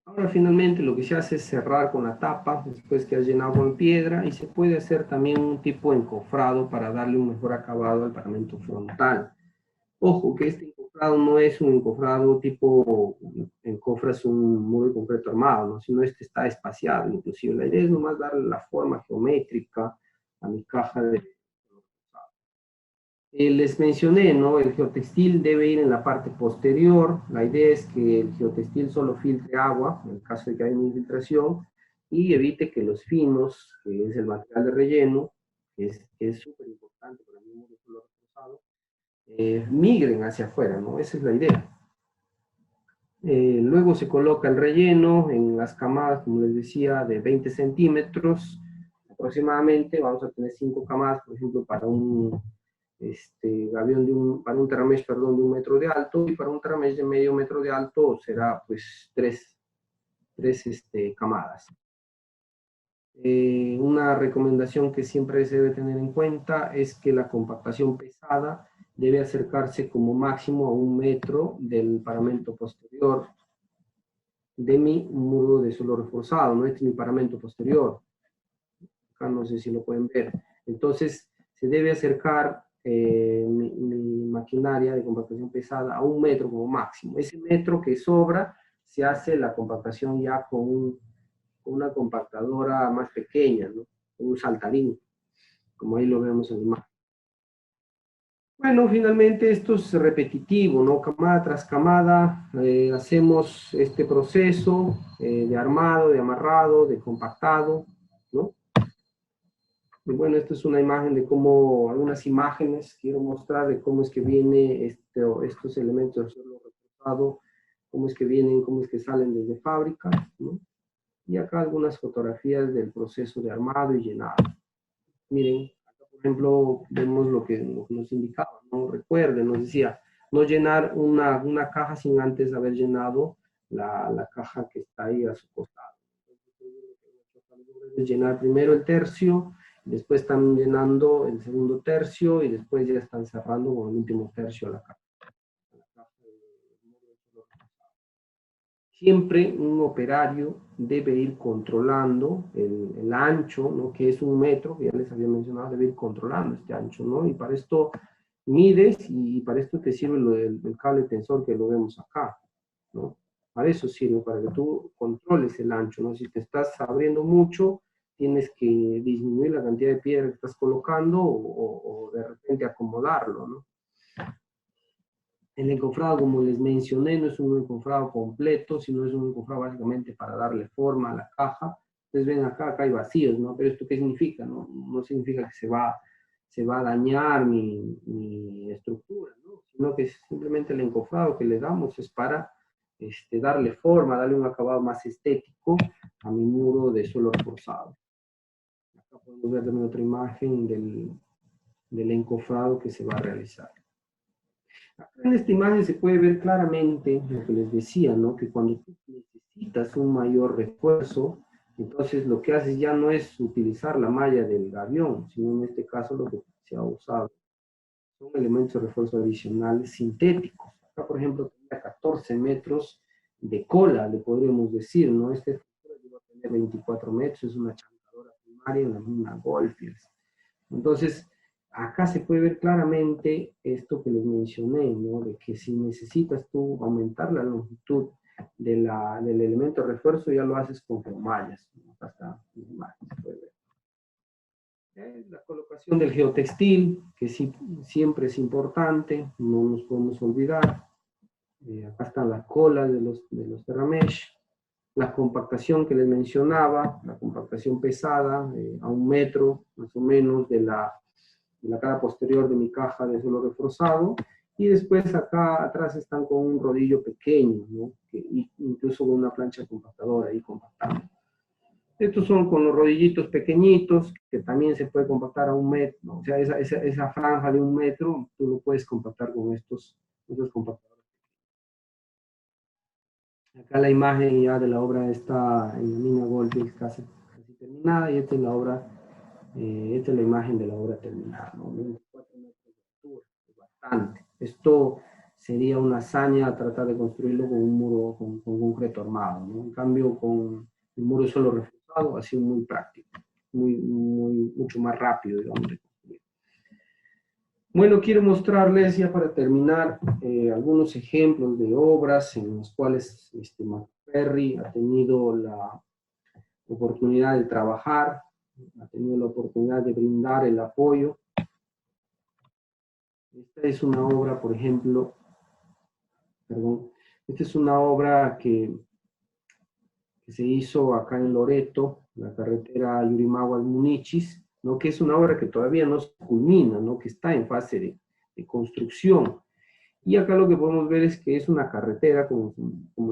Ahora finalmente lo que se hace es cerrar con la tapa después que has llenado con piedra, y se puede hacer también un tipo de encofrado para darle un mejor acabado al paramento frontal. Ojo que este encofrado no es un encofrado tipo encofras un muro de concreto armado, ¿no? Sino este está espaciado inclusive. La idea es nomás darle la forma geométrica a mi caja de... Les mencioné, ¿no? El geotextil debe ir en la parte posterior. La idea es que el geotextil solo filtre agua, en el caso de que haya una infiltración, y evite que los finos, que es el material de relleno, que es súper importante para el muro de suelo reforzado, migren hacia afuera, ¿no? Esa es la idea. Luego se coloca el relleno en las camadas, como les decía, de 20 centímetros aproximadamente. Vamos a tener 5 camadas, por ejemplo, para un gavión para un TerraMesh, perdón, de 1 metro de alto, y para un TerraMesh de medio metro de alto será pues 3 camadas. Una recomendación que siempre se debe tener en cuenta es que la compactación pesada debe acercarse como máximo a 1 metro del paramento posterior de mi muro de suelo reforzado, no es mi paramento posterior. Acá no sé si lo pueden ver. Entonces, se debe acercar mi maquinaria de compactación pesada a 1 metro como máximo. Ese metro que sobra se hace la compactación ya con una compactadora más pequeña, ¿no? Un saltarín, como ahí lo vemos en la imagen. Bueno, finalmente esto es repetitivo, ¿no? Camada tras camada hacemos este proceso de armado, de amarrado, de compactado, ¿no? Y bueno, esta es una imagen de cómo, algunas imágenes quiero mostrar de cómo es que viene estos elementos de suelo reforzado, cómo es que vienen, cómo es que salen desde fábrica, ¿no? Y acá algunas fotografías del proceso de armado y llenado. Miren, acá por ejemplo vemos lo que nos indicaba, ¿no? Recuerden, nos decía, no llenar una caja sin antes haber llenado la caja que está ahí a su costado. Entonces, llenar primero el tercio, después están llenando el segundo tercio y después ya están cerrando con el último tercio la caja. Siempre un operario debe ir controlando el ancho, ¿no? Que es 1 metro, que ya les había mencionado, debe ir controlando este ancho, ¿no? Y para esto mides y para esto te sirve el cable tensor que lo vemos acá, ¿no? Para eso sirve, para que tú controles el ancho, ¿no? Si te estás abriendo mucho, tienes que disminuir la cantidad de piedra que estás colocando o de repente acomodarlo, ¿no? El encofrado, como les mencioné, no es un encofrado completo, sino es un encofrado básicamente para darle forma a la caja. Ustedes ven acá hay vacíos, ¿no? Pero ¿esto qué significa? No significa que se va a dañar mi estructura, ¿no? Sino que simplemente el encofrado que le damos es para darle forma, darle un acabado más estético a mi muro de suelo reforzado. Acá podemos ver también otra imagen del encofrado que se va a realizar. Acá en esta imagen se puede ver claramente lo que les decía, ¿no? Que cuando tú necesitas un mayor refuerzo, entonces lo que haces ya no es utilizar la malla del gavión, sino en este caso lo que se ha usado son elementos de refuerzo adicional sintéticos. Acá, por ejemplo, tenía 14 metros de cola, le podríamos decir, ¿no? Esta estructura llegó a tener 24 metros, es una chancadora primaria, una Goldfields. Entonces, acá se puede ver claramente esto que les mencioné, ¿no? De que si necesitas tú aumentar la longitud del elemento de refuerzo, ya lo haces con geomallas, ¿no? Acá está la imagen, se puede ver. La colocación del geotextil, que sí, siempre es importante, no nos podemos olvidar. Acá están las colas de los Terramesh. La compactación que les mencionaba, la compactación pesada, a 1 metro más o menos de la cara posterior de mi caja de suelo reforzado, y después acá atrás están con un rodillo pequeño, ¿no? Incluso con una plancha compactadora ahí compactando. Estos son con los rodillitos pequeñitos, que también se puede compactar a 1 metro, ¿no? O sea, esa franja de 1 metro, tú lo puedes compactar con estos compactadores. Acá la imagen ya de la obra está en la mina Goldfields casi terminada, y esta es la obra. Esta es la imagen de la obra terminada, ¿no? 24 metros de altura, es bastante. Esto sería una hazaña tratar de construirlo con un muro con concreto armado, ¿no? En cambio, con el muro de suelo reforzado ha sido muy práctico, mucho más rápido, digamos, de construir. Bueno, quiero mostrarles ya para terminar algunos ejemplos de obras en las cuales Macferry ha tenido la oportunidad de trabajar, ha tenido la oportunidad de brindar el apoyo. Esta es una obra, por ejemplo, esta es una obra que se hizo acá en Loreto, la carretera Yurimaguas-Munichis, ¿no? Que es una obra que todavía no se culmina, ¿no? Que está en fase de construcción. Y acá lo que podemos ver es que es una carretera, como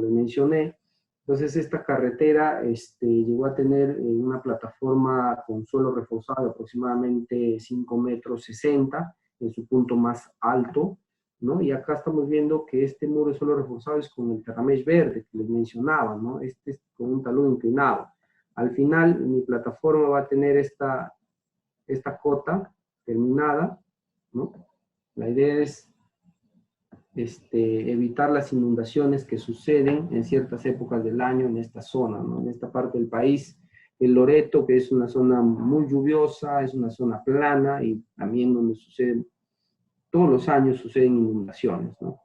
les mencioné. Entonces esta carretera llegó a tener una plataforma con suelo reforzado de aproximadamente 5 metros 60 en su punto más alto, ¿no? Y acá estamos viendo que este muro de suelo reforzado es con el Terramesh verde que les mencionaba, ¿no? Este con un talud inclinado. Al final, mi plataforma va a tener esta cota terminada, ¿no? La idea es evitar las inundaciones que suceden en ciertas épocas del año en esta zona, ¿no? En esta parte del país. El Loreto, que es una zona muy lluviosa, es una zona plana y también donde suceden, todos los años suceden inundaciones, ¿no?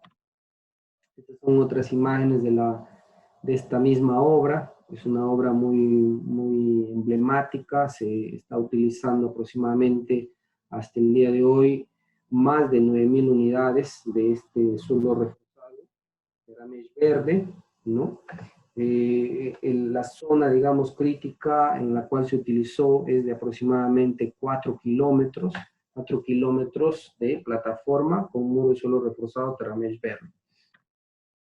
Estas son otras imágenes de esta misma obra. Es una obra muy emblemática, se está utilizando aproximadamente hasta el día de hoy más de 9.000 unidades de este suelo reforzado, Ceramesh verde, ¿no? La zona, digamos, crítica en la cual se utilizó es de aproximadamente 4 kilómetros de plataforma con muro de suelo reforzado Ceramesh verde.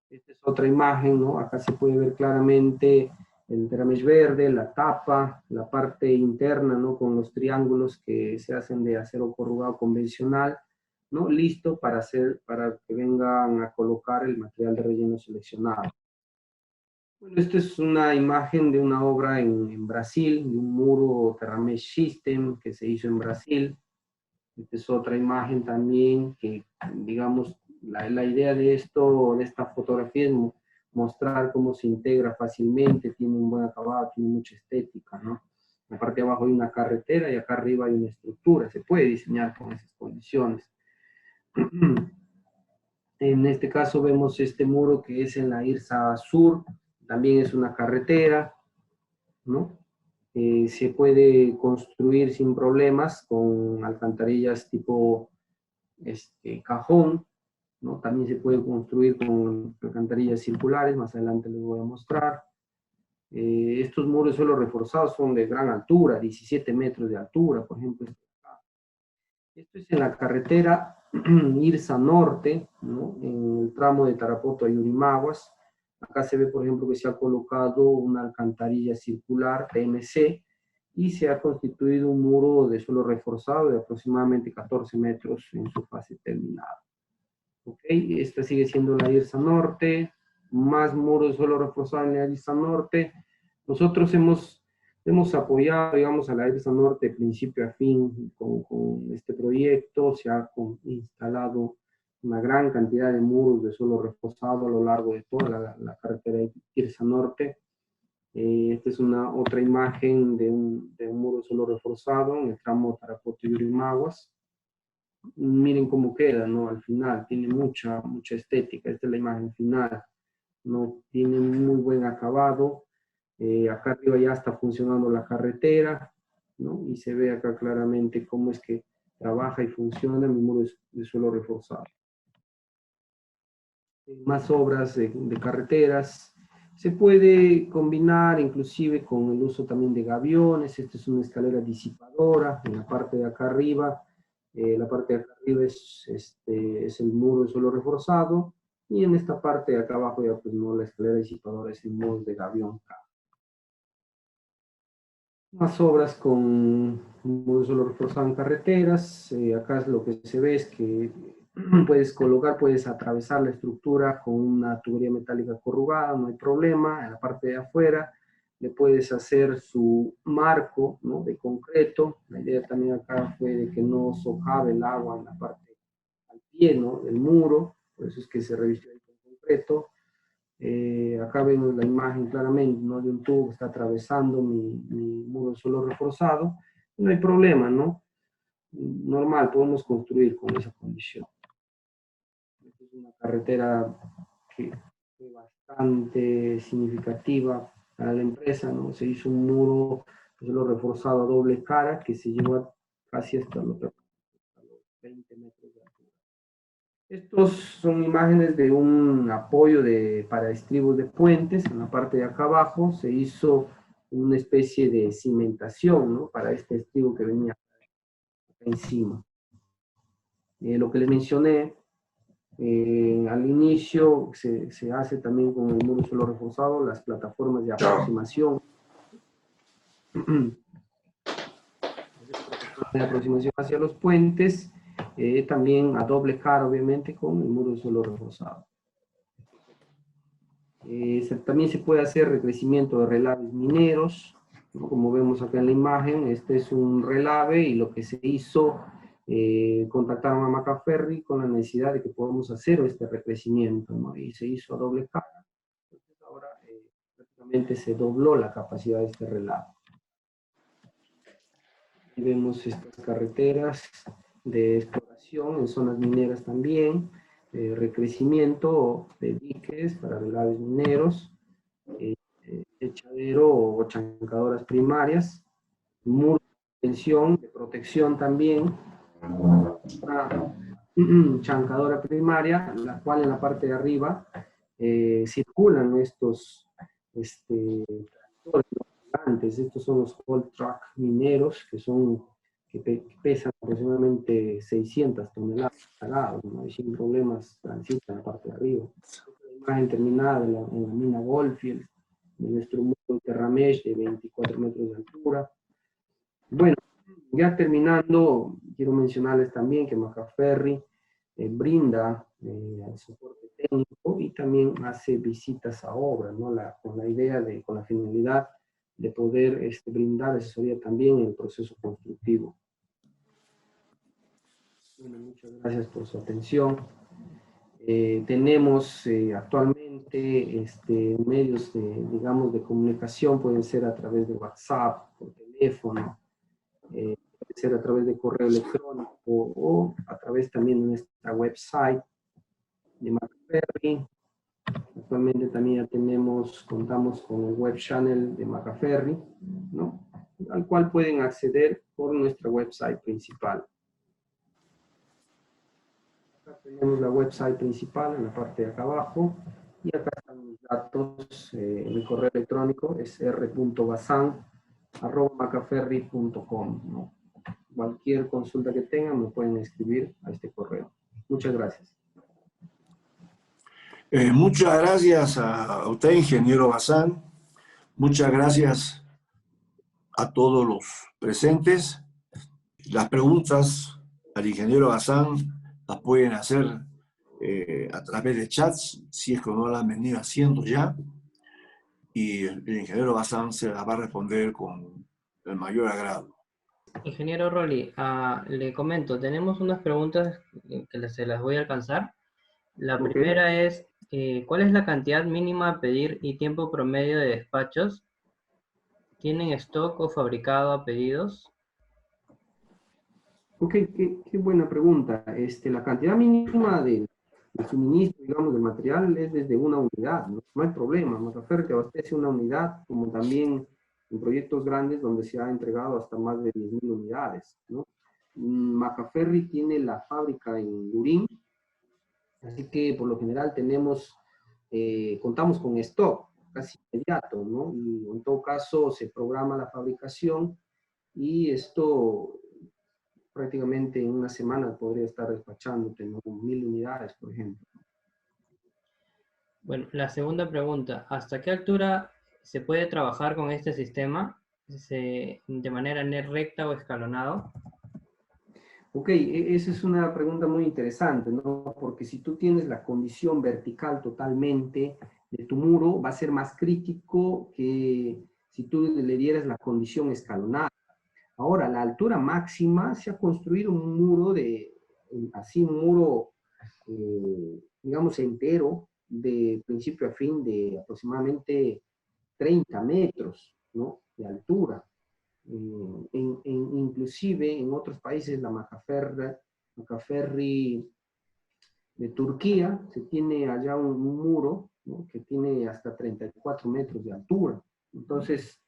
Esta es otra imagen, ¿no? Acá se puede ver claramente el Ceramesh verde, la tapa, la parte interna, ¿no? Con los triángulos que se hacen de acero corrugado convencional, ¿no? Listo para que vengan a colocar el material de relleno seleccionado. Bueno, esta es una imagen de una obra en Brasil, de un muro Ceramesh System que se hizo en Brasil. Esta es otra imagen también que, digamos, la idea de esta fotografía es mostrar cómo se integra fácilmente, tiene un buen acabado, tiene mucha estética, ¿no? En la parte de abajo hay una carretera y acá arriba hay una estructura, se puede diseñar con esas condiciones. En este caso vemos este muro que es en la Irsa Sur, también es una carretera, ¿no? Se puede construir sin problemas con alcantarillas tipo cajón, ¿no? También se puede construir con alcantarillas circulares, más adelante les voy a mostrar. Estos muros de suelo reforzados son de gran altura, 17 metros de altura, por ejemplo. Esto es en la carretera Irsa Norte, ¿no? En el tramo de Tarapoto a Yurimaguas. Acá se ve, por ejemplo, que se ha colocado una alcantarilla circular PMC y se ha constituido un muro de suelo reforzado de aproximadamente 14 metros en su fase terminada. Ok, esta sigue siendo la Irsa Norte, más muros de suelo reforzado en la Irsa Norte. Nosotros hemos apoyado, digamos, a la Irsa Norte de principio a fin con este proyecto. Se ha instalado una gran cantidad de muros de suelo reforzado a lo largo de toda la carretera Irsa Norte. Esta es otra imagen de un muro de suelo reforzado en el tramo Tarapoto y Yurimaguas. Miren cómo queda, ¿no? Al final tiene mucha estética. Esta es la imagen final, ¿no? Tiene muy buen acabado. Acá arriba ya está funcionando la carretera, ¿no? Y se ve acá claramente cómo es que trabaja y funciona mi muro de suelo reforzado. Más obras de carreteras. Se puede combinar inclusive con el uso también de gaviones. Esta es una escalera disipadora en la parte de acá arriba. La parte de acá arriba es el muro de suelo reforzado. Y en esta parte de acá abajo ya pues no, la escalera disipadora es el muro de gavión K. Más obras con muro de suelo reforzado en carreteras. Acá lo que se ve es que puedes atravesar la estructura con una tubería metálica corrugada, no hay problema. En la parte de afuera le puedes hacer su marco, ¿no? De concreto. La idea también acá fue de que no sojave el agua en la parte al pie, ¿no? Del muro, por eso es que se revistió ahí con concreto. Acá vemos la imagen claramente, ¿no? De un tubo que está atravesando mi muro de suelo reforzado. No hay problema, ¿no? Normal, podemos construir con esa condición. Esta es una carretera que fue bastante significativa para la empresa, ¿no? Se hizo un muro de suelo reforzado a doble cara que se llevó casi hasta los 20 metros de altura. Estos son imágenes de un apoyo para estribos de puentes. En la parte de acá abajo se hizo una especie de cimentación, ¿no? Para este estribo que venía acá encima. Lo que les mencioné al inicio se hace también con el muro de suelo reforzado, las plataformas de aproximación. De aproximación hacia los puentes. También a doble cara, obviamente, con el muro de suelo reforzado. También se puede hacer recrecimiento de relaves mineros, ¿no? Como vemos acá en la imagen, este es un relave y lo que se hizo, contactaron a Macaferri con la necesidad de que podamos hacer este recrecimiento, ¿no? Y se hizo a doble carga. Entonces ahora prácticamente se dobló la capacidad de este relave. Y vemos estas carreteras de exploración en zonas mineras también, recrecimiento de diques para relaves mineros, echadero o chancadoras primarias, muro de tensión, de protección también, una chancadora primaria, la cual en la parte de arriba circulan estos tractores. Estos son los haul truck mineros, que pesan aproximadamente 600 toneladas cargados, ¿no? Y sin problemas transitan la parte de arriba. La imagen terminada en la mina Goldfield, de nuestro muro Terramesh de 24 metros de altura. Bueno, ya terminando, quiero mencionarles también que Macaferri brinda el soporte técnico y también hace visitas a obra, ¿no? Con la idea con la finalidad de poder brindar asesoría también en el proceso constructivo. Bueno, muchas gracias por su atención. Tenemos actualmente medios digamos, de comunicación, pueden ser a través de WhatsApp, por teléfono, puede ser a través de correo electrónico o a través también de nuestra website de Macaferri. Actualmente también ya contamos con el web channel de Macaferri, ¿no? Al cual pueden acceder por nuestra website principal. Acá tenemos la website principal en la parte de acá abajo y acá están mis datos. Mi correo electrónico es r.bazan@macaferri.com, ¿no? Cualquier consulta que tengan me pueden escribir a este correo. Muchas gracias. Muchas gracias a usted, ingeniero Bazán. Muchas gracias a todos los presentes. Las preguntas al ingeniero Bazán las pueden hacer a través de chats, si es que no las han venido haciendo ya, y el ingeniero Bazán se las va a responder con el mayor agrado. Ingeniero Rolly, le comento, tenemos unas preguntas que se las voy a alcanzar. La primera es, ¿cuál es la cantidad mínima a pedir y tiempo promedio de despachos? ¿Tienen stock o fabricado a pedidos? Ok, qué buena pregunta. La cantidad mínima del suministro, digamos, del material es desde una unidad, ¿no? No hay problema. Macaferri te abastece una unidad, como también en proyectos grandes donde se ha entregado hasta más de 10.000 unidades, ¿no? Macaferri tiene la fábrica en Lurín, así que por lo general contamos con stock casi inmediato, ¿no? Y en todo caso se programa la fabricación y esto prácticamente en una semana podría estar despachándote, ¿no? 1.000 unidades, por ejemplo. Bueno, la segunda pregunta, ¿hasta qué altura se puede trabajar con este sistema? ¿De manera recta o escalonado? Ok, esa es una pregunta muy interesante, ¿no? Porque si tú tienes la condición vertical totalmente de tu muro, va a ser más crítico que si tú le dieras la condición escalonada. Ahora, la altura máxima se ha construido un muro digamos, entero, de principio a fin, de aproximadamente 30 metros, ¿no? De altura. Inclusive en otros países, la Macaferri de Turquía, se tiene allá un muro, ¿no? Que tiene hasta 34 metros de altura. Entonces,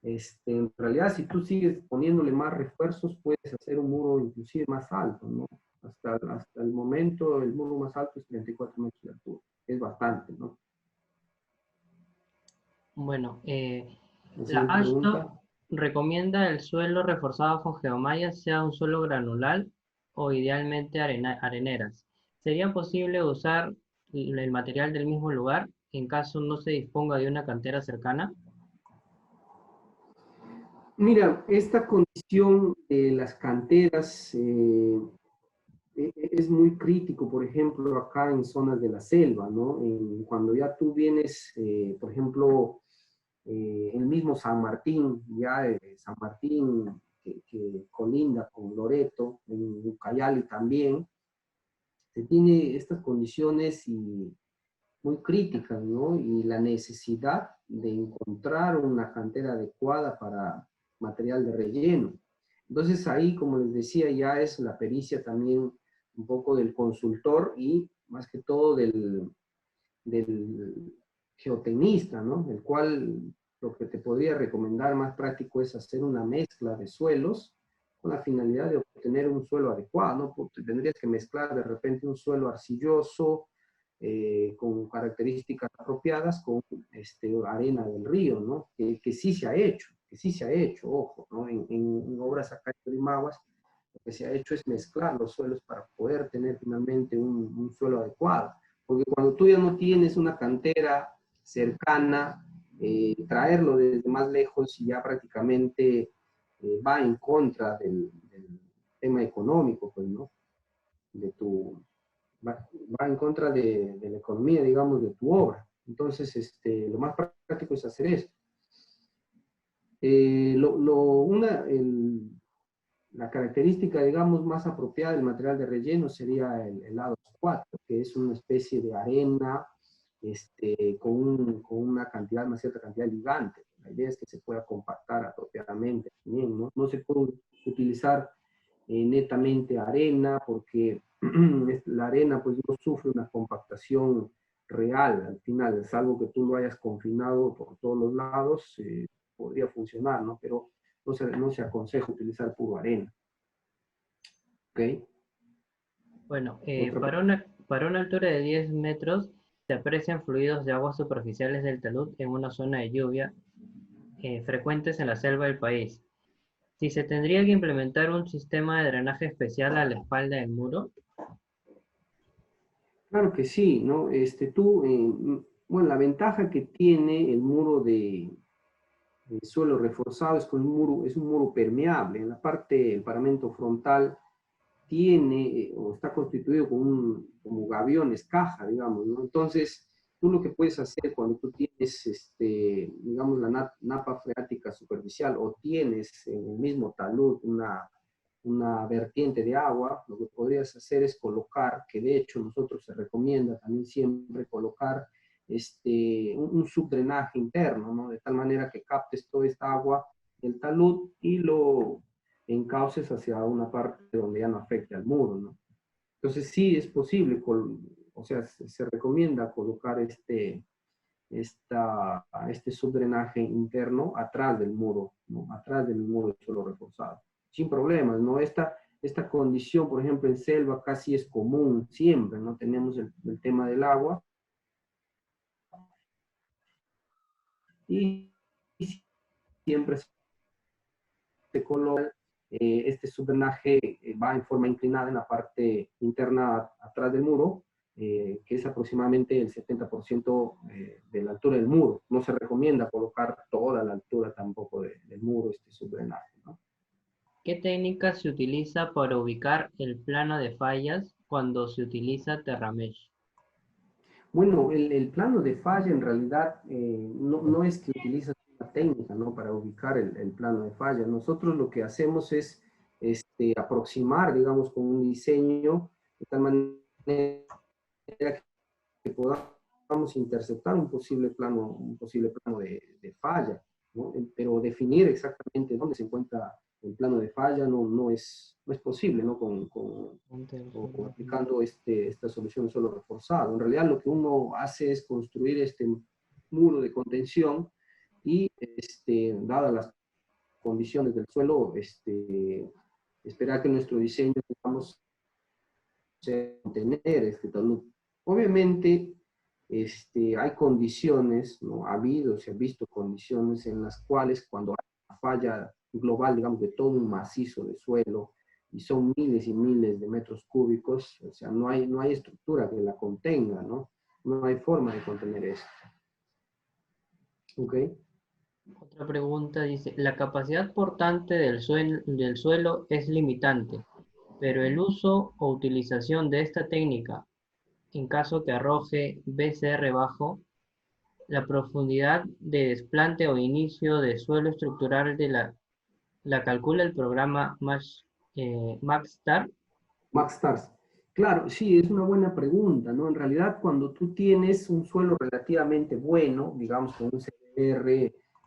en realidad, si tú sigues poniéndole más refuerzos, puedes hacer un muro inclusive más alto, ¿no? Hasta el momento, el muro más alto es 34 metros de altura. Es bastante, ¿no? Bueno, la siguiente pregunta. ASHTO recomienda el suelo reforzado con geomalla sea un suelo granular o idealmente areneras. ¿Sería posible usar el material del mismo lugar en caso no se disponga de una cantera cercana? Mira, esta condición de las canteras es muy crítico, por ejemplo, acá en zonas de la selva, ¿no? Cuando ya tú vienes, por ejemplo, el mismo San Martín, ya San Martín que colinda con Loreto, en Ucayali también, se tiene estas condiciones y muy críticas, ¿no? Y la necesidad de encontrar una cantera adecuada para material de relleno. Entonces ahí, como les decía, ya es la pericia también un poco del consultor y más que todo del geotecnista, ¿no? El cual lo que te podría recomendar más práctico es hacer una mezcla de suelos con la finalidad de obtener un suelo adecuado, ¿no? Porque tendrías que mezclar de repente un suelo arcilloso, con características apropiadas con arena del río, ¿no? Que sí se ha hecho, ojo, ¿no? En obras acá en Limaguas, lo que se ha hecho es mezclar los suelos para poder tener finalmente un suelo adecuado. Porque cuando tú ya no tienes una cantera cercana, traerlo desde más lejos ya prácticamente va en contra del tema económico, pues, ¿no? De tu, va en contra de la economía, digamos, de tu obra. Entonces, lo más práctico es hacer eso. La característica, digamos, más apropiada del material de relleno sería el A24, que es una especie de arena con una cantidad, una cierta cantidad de ligante. La idea es que se pueda compactar apropiadamente también, ¿no? No se puede utilizar netamente arena porque la arena pues no sufre una compactación real al final, es algo que tú lo hayas confinado por todos los lados, podría funcionar, ¿no? Pero no se aconseja utilizar puro arena. ¿Ok? Bueno, Otra, para una altura de 10 metros se aprecian fluidos de aguas superficiales del talud en una zona de lluvia frecuentes en la selva del país. Si se tendría que implementar un sistema de drenaje especial a la espalda del muro. claro que sí, ¿no? Bueno, la ventaja que tiene el muro de suelo reforzado es que es un muro permeable. En la parte, el paramento frontal tiene o está constituido como gaviones, caja, digamos, ¿no? Entonces, tú lo que puedes hacer cuando tú tienes, digamos, la napa freática superficial o tienes en el mismo talud una vertiente de agua, lo que podrías hacer es colocar, que de hecho nosotros se recomienda también siempre colocar un subdrenaje interno, ¿no? De tal manera que captes toda esta agua del talud y lo encauces hacia una parte donde ya no afecte al muro, ¿no? Entonces sí es posible, o sea, se recomienda colocar este subdrenaje interno atrás del muro, ¿no? Atrás del muro de suelo reforzado, sin problemas, ¿no? Esta condición, por ejemplo, en selva casi es común siempre, ¿no? Tenemos el tema del agua y siempre se coloca este subdrenaje va en forma inclinada en la parte interna atrás del muro, que es aproximadamente el 70% de la altura del muro. No se recomienda colocar toda la altura tampoco del muro este subdrenaje, ¿no? ¿Qué técnica se utiliza para ubicar el plano de fallas cuando se utiliza Terramesh? Bueno, el plano de falla en realidad no es que utilizas una técnica, ¿no? Para ubicar el plano de falla. Nosotros lo que hacemos es aproximar, digamos, con un diseño de tal manera que podamos interceptar un posible plano de falla, ¿no? Pero definir exactamente dónde se encuentra el plano de falla no es posible, ¿no? Con aplicando esta solución de suelo reforzado. En realidad lo que uno hace es construir este muro de contención y, dadas las condiciones del suelo, esperar que nuestro diseño, digamos, contener este talud. Obviamente, hay condiciones, ¿no? Se ha visto condiciones en las cuales cuando hay una falla global, digamos, de todo un macizo de suelo, y son miles y miles de metros cúbicos, o sea, no hay estructura que la contenga, ¿no? No hay forma de contener eso. ¿Ok? Otra pregunta dice, ¿la capacidad portante del suelo es limitante? pero el uso o utilización de esta técnica, en caso que arroje BCR bajo, la profundidad de desplante o inicio de suelo estructural la calcula el programa MaxStar. Maxstars. Claro, sí, es una buena pregunta, ¿no? En realidad, cuando tú tienes un suelo relativamente bueno, digamos con un CBR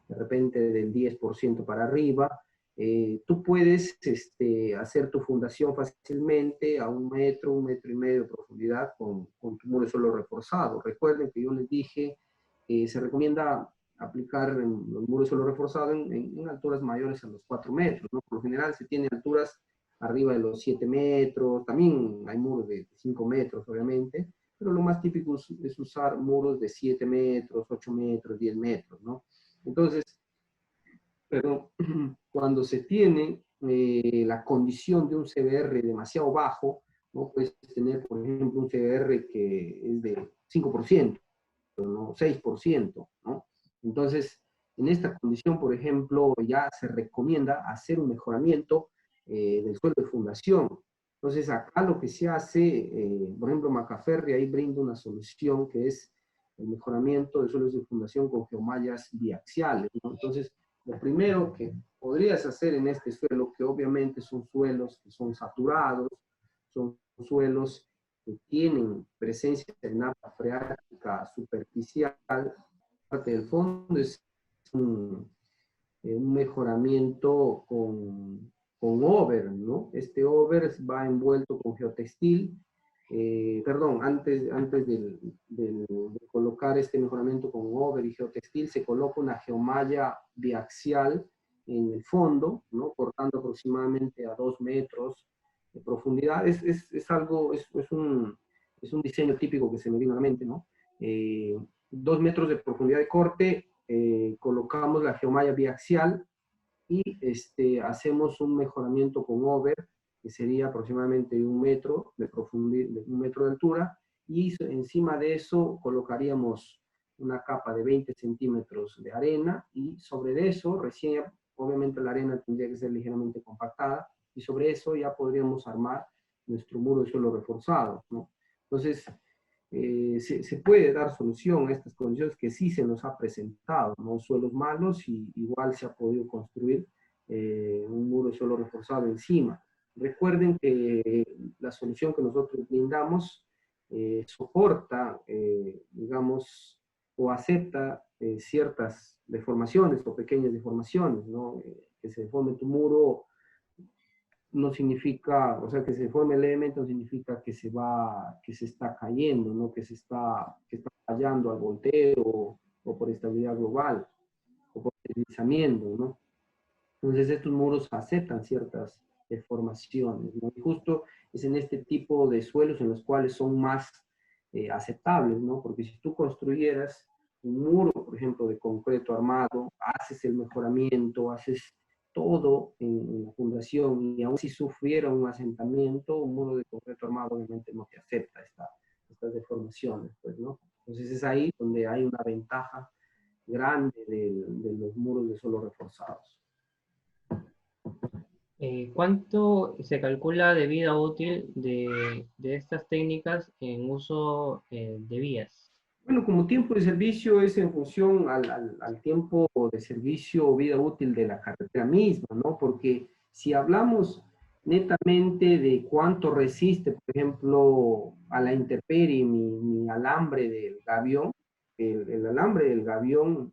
de repente del 10% para arriba, tú puedes hacer tu fundación fácilmente a 1 metro, 1,5 metros de profundidad con tu muro de suelo reforzado. Recuerden que yo les dije que se recomienda aplicar los muros de suelo reforzado en alturas mayores a los 4 metros, ¿no? Por lo general se tiene alturas arriba de los 7 metros, también hay muros de 5 metros, obviamente, pero lo más típico es usar muros de 7 metros, 8 metros, 10 metros, ¿no? Entonces, pero cuando se tiene la condición de un CBR demasiado bajo, ¿no? Puedes tener, por ejemplo, un CBR que es de 5%, ¿no? 6%, ¿no? Entonces, en esta condición, por ejemplo, ya se recomienda hacer un mejoramiento del suelo de fundación. Entonces, acá lo que se hace, por ejemplo, Macaferri ahí brinda una solución que es el mejoramiento de suelos de fundación con geomallas biaxiales, ¿no? Entonces, lo primero que podrías hacer en este suelo, que obviamente son suelos que son saturados, son suelos que tienen presencia de napa freática superficial, parte del fondo es un mejoramiento con over, ¿no? Este over va envuelto con geotextil, perdón, antes de colocar este mejoramiento con over y geotextil, se coloca una geomalla biaxial en el fondo, ¿no? Cortando aproximadamente a 2 metros de profundidad. Es algo, es un diseño típico que se me vino a la mente, ¿no? 2 metros de profundidad de corte, colocamos la geomalla biaxial y hacemos un mejoramiento con over, que sería aproximadamente 1 metro de profundidad, 1 metro de altura, y encima de eso colocaríamos una capa de 20 centímetros de arena, y sobre eso, recién, obviamente la arena tendría que ser ligeramente compactada, y sobre eso ya podríamos armar nuestro muro de suelo reforzado, ¿no? Entonces, se puede dar solución a estas condiciones que sí se nos ha presentado, ¿no? Suelos malos y igual se ha podido construir un muro de suelo reforzado encima. Recuerden que la solución que nosotros brindamos soporta, digamos, o acepta ciertas deformaciones o pequeñas deformaciones, ¿no? Que se deforme tu muro no significa, o sea, que se forme levemente no significa que que se está cayendo, ¿no? Que está fallando al volteo o por estabilidad global o por deslizamiento, ¿no? Entonces estos muros aceptan ciertas deformaciones, ¿no? Y justo es en este tipo de suelos en los cuales son más aceptables, ¿no? Porque si tú construyeras un muro, por ejemplo, de concreto armado, haces el mejoramiento, haces todo en la fundación y aún si sufriera un asentamiento, un muro de concreto armado obviamente no te acepta estas deformaciones, pues, ¿no? Entonces es ahí donde hay una ventaja grande de los muros de suelo reforzados. ¿Cuánto se calcula de vida útil de estas técnicas en uso de vías? Bueno, como tiempo de servicio es en función al tiempo de servicio o vida útil de la carretera misma, ¿no? Porque si hablamos netamente de cuánto resiste, por ejemplo, a la intemperie mi alambre del gavión, el alambre del gavión,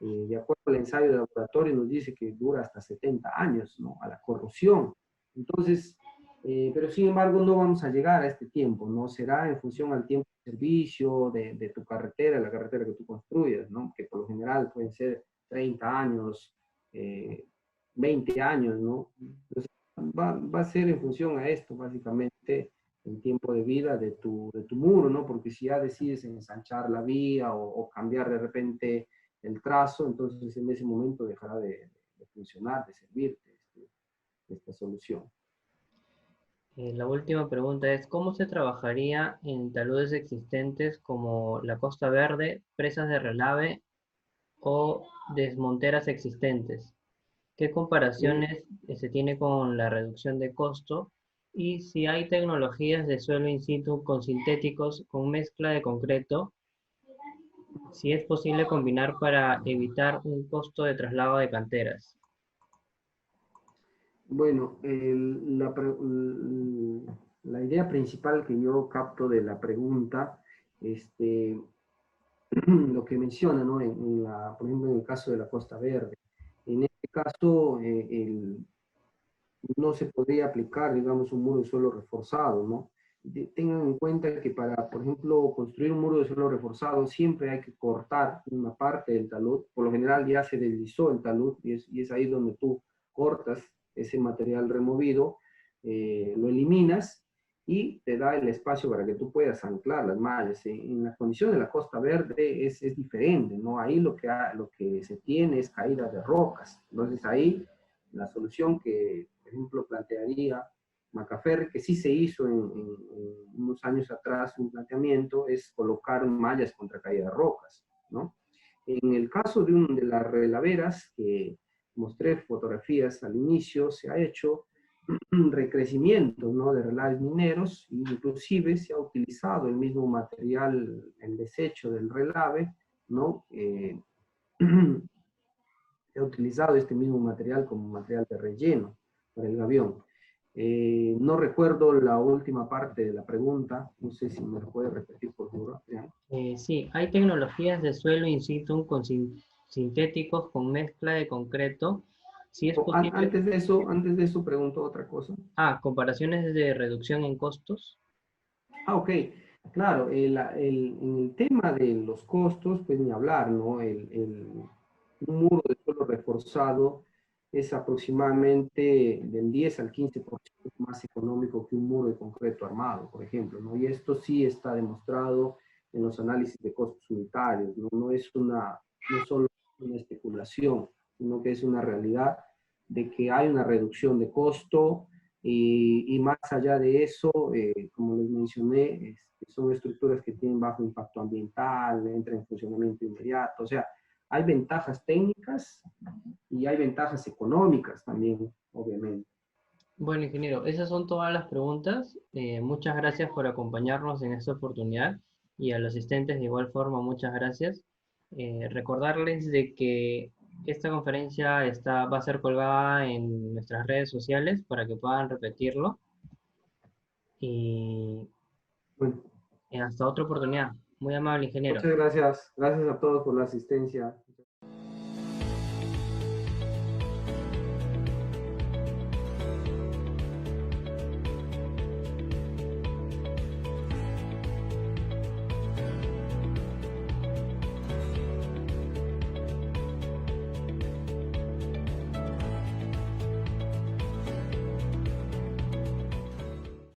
de acuerdo al ensayo de laboratorio, nos dice que dura hasta 70 años, ¿no? A la corrosión. Entonces, pero sin embargo no vamos a llegar a este tiempo, ¿no? Será en función al tiempo de servicio de tu carretera, la carretera que tú construyas, ¿no? Que por lo general pueden ser 30 años, 20 años, ¿no? Entonces, va a ser en función a esto, básicamente, el tiempo de vida de tu muro, ¿no? Porque si ya decides ensanchar la vía o cambiar de repente el trazo, entonces en ese momento dejará de funcionar, de servirte esta solución. La última pregunta es, ¿cómo se trabajaría en taludes existentes como la Costa Verde, presas de relave o desmonteras existentes? ¿Qué Eh, comparaciones se tiene con la reducción de costo Y si hay tecnologías de suelo in situ con sintéticos con mezcla de concreto, si es posible combinar para evitar un costo de traslado de canteras. Bueno, la idea principal que yo capto de la pregunta, lo que menciona, ¿no? Por ejemplo, en el caso de la Costa Verde. En este caso, no se podría aplicar, digamos, un muro de suelo reforzado, ¿no? Tengan en cuenta que para, por ejemplo, construir un muro de suelo reforzado siempre hay que cortar una parte del talud. Por lo general ya se deslizó el talud y es ahí donde tú cortas ese material removido, lo eliminas y te da el espacio para que tú puedas anclar las mallas. En la condición de la Costa Verde es diferente, ¿no? Ahí lo que se tiene es caída de rocas. Entonces ahí la solución que, por ejemplo, plantearía Macafer, que sí se hizo en unos años atrás un planteamiento, es colocar mallas contra caída de rocas, ¿no? En el caso de las relaveras, que mostré fotografías al inicio, se ha hecho recrecimiento, ¿no? De relaves mineros, e inclusive se ha utilizado el mismo material, el desecho del relave, ¿no? Se ha utilizado este mismo material como material de relleno para el gavión. No recuerdo la última parte de la pregunta, no sé si me lo puede repetir por favor. Sí, hay tecnologías de suelo in situ con sintéticos con mezcla de concreto. Si es posible. Antes de eso pregunto otra cosa. Comparaciones de reducción en costos. Ok, claro, en el tema de los costos, pues ni hablar, ¿no? Un muro de suelo reforzado es aproximadamente del 10 al 15% más económico que un muro de concreto armado, por ejemplo, ¿no? Y esto sí está demostrado en los análisis de costos unitarios, ¿no? No es solo una especulación, sino que es una realidad de que hay una reducción de costo y más allá de eso, como les mencioné, son estructuras que tienen bajo impacto ambiental, entran en funcionamiento inmediato, o sea, hay ventajas técnicas y hay ventajas económicas también, obviamente. Bueno, ingeniero, esas son todas las preguntas. Muchas gracias por acompañarnos en esta oportunidad y a los asistentes de igual forma, muchas gracias. Recordarles de que esta conferencia va a ser colgada en nuestras redes sociales para que puedan repetirlo. Y Bueno, hasta otra oportunidad. Muy amable, ingeniero. muchas gracias. Gracias a todos por la asistencia.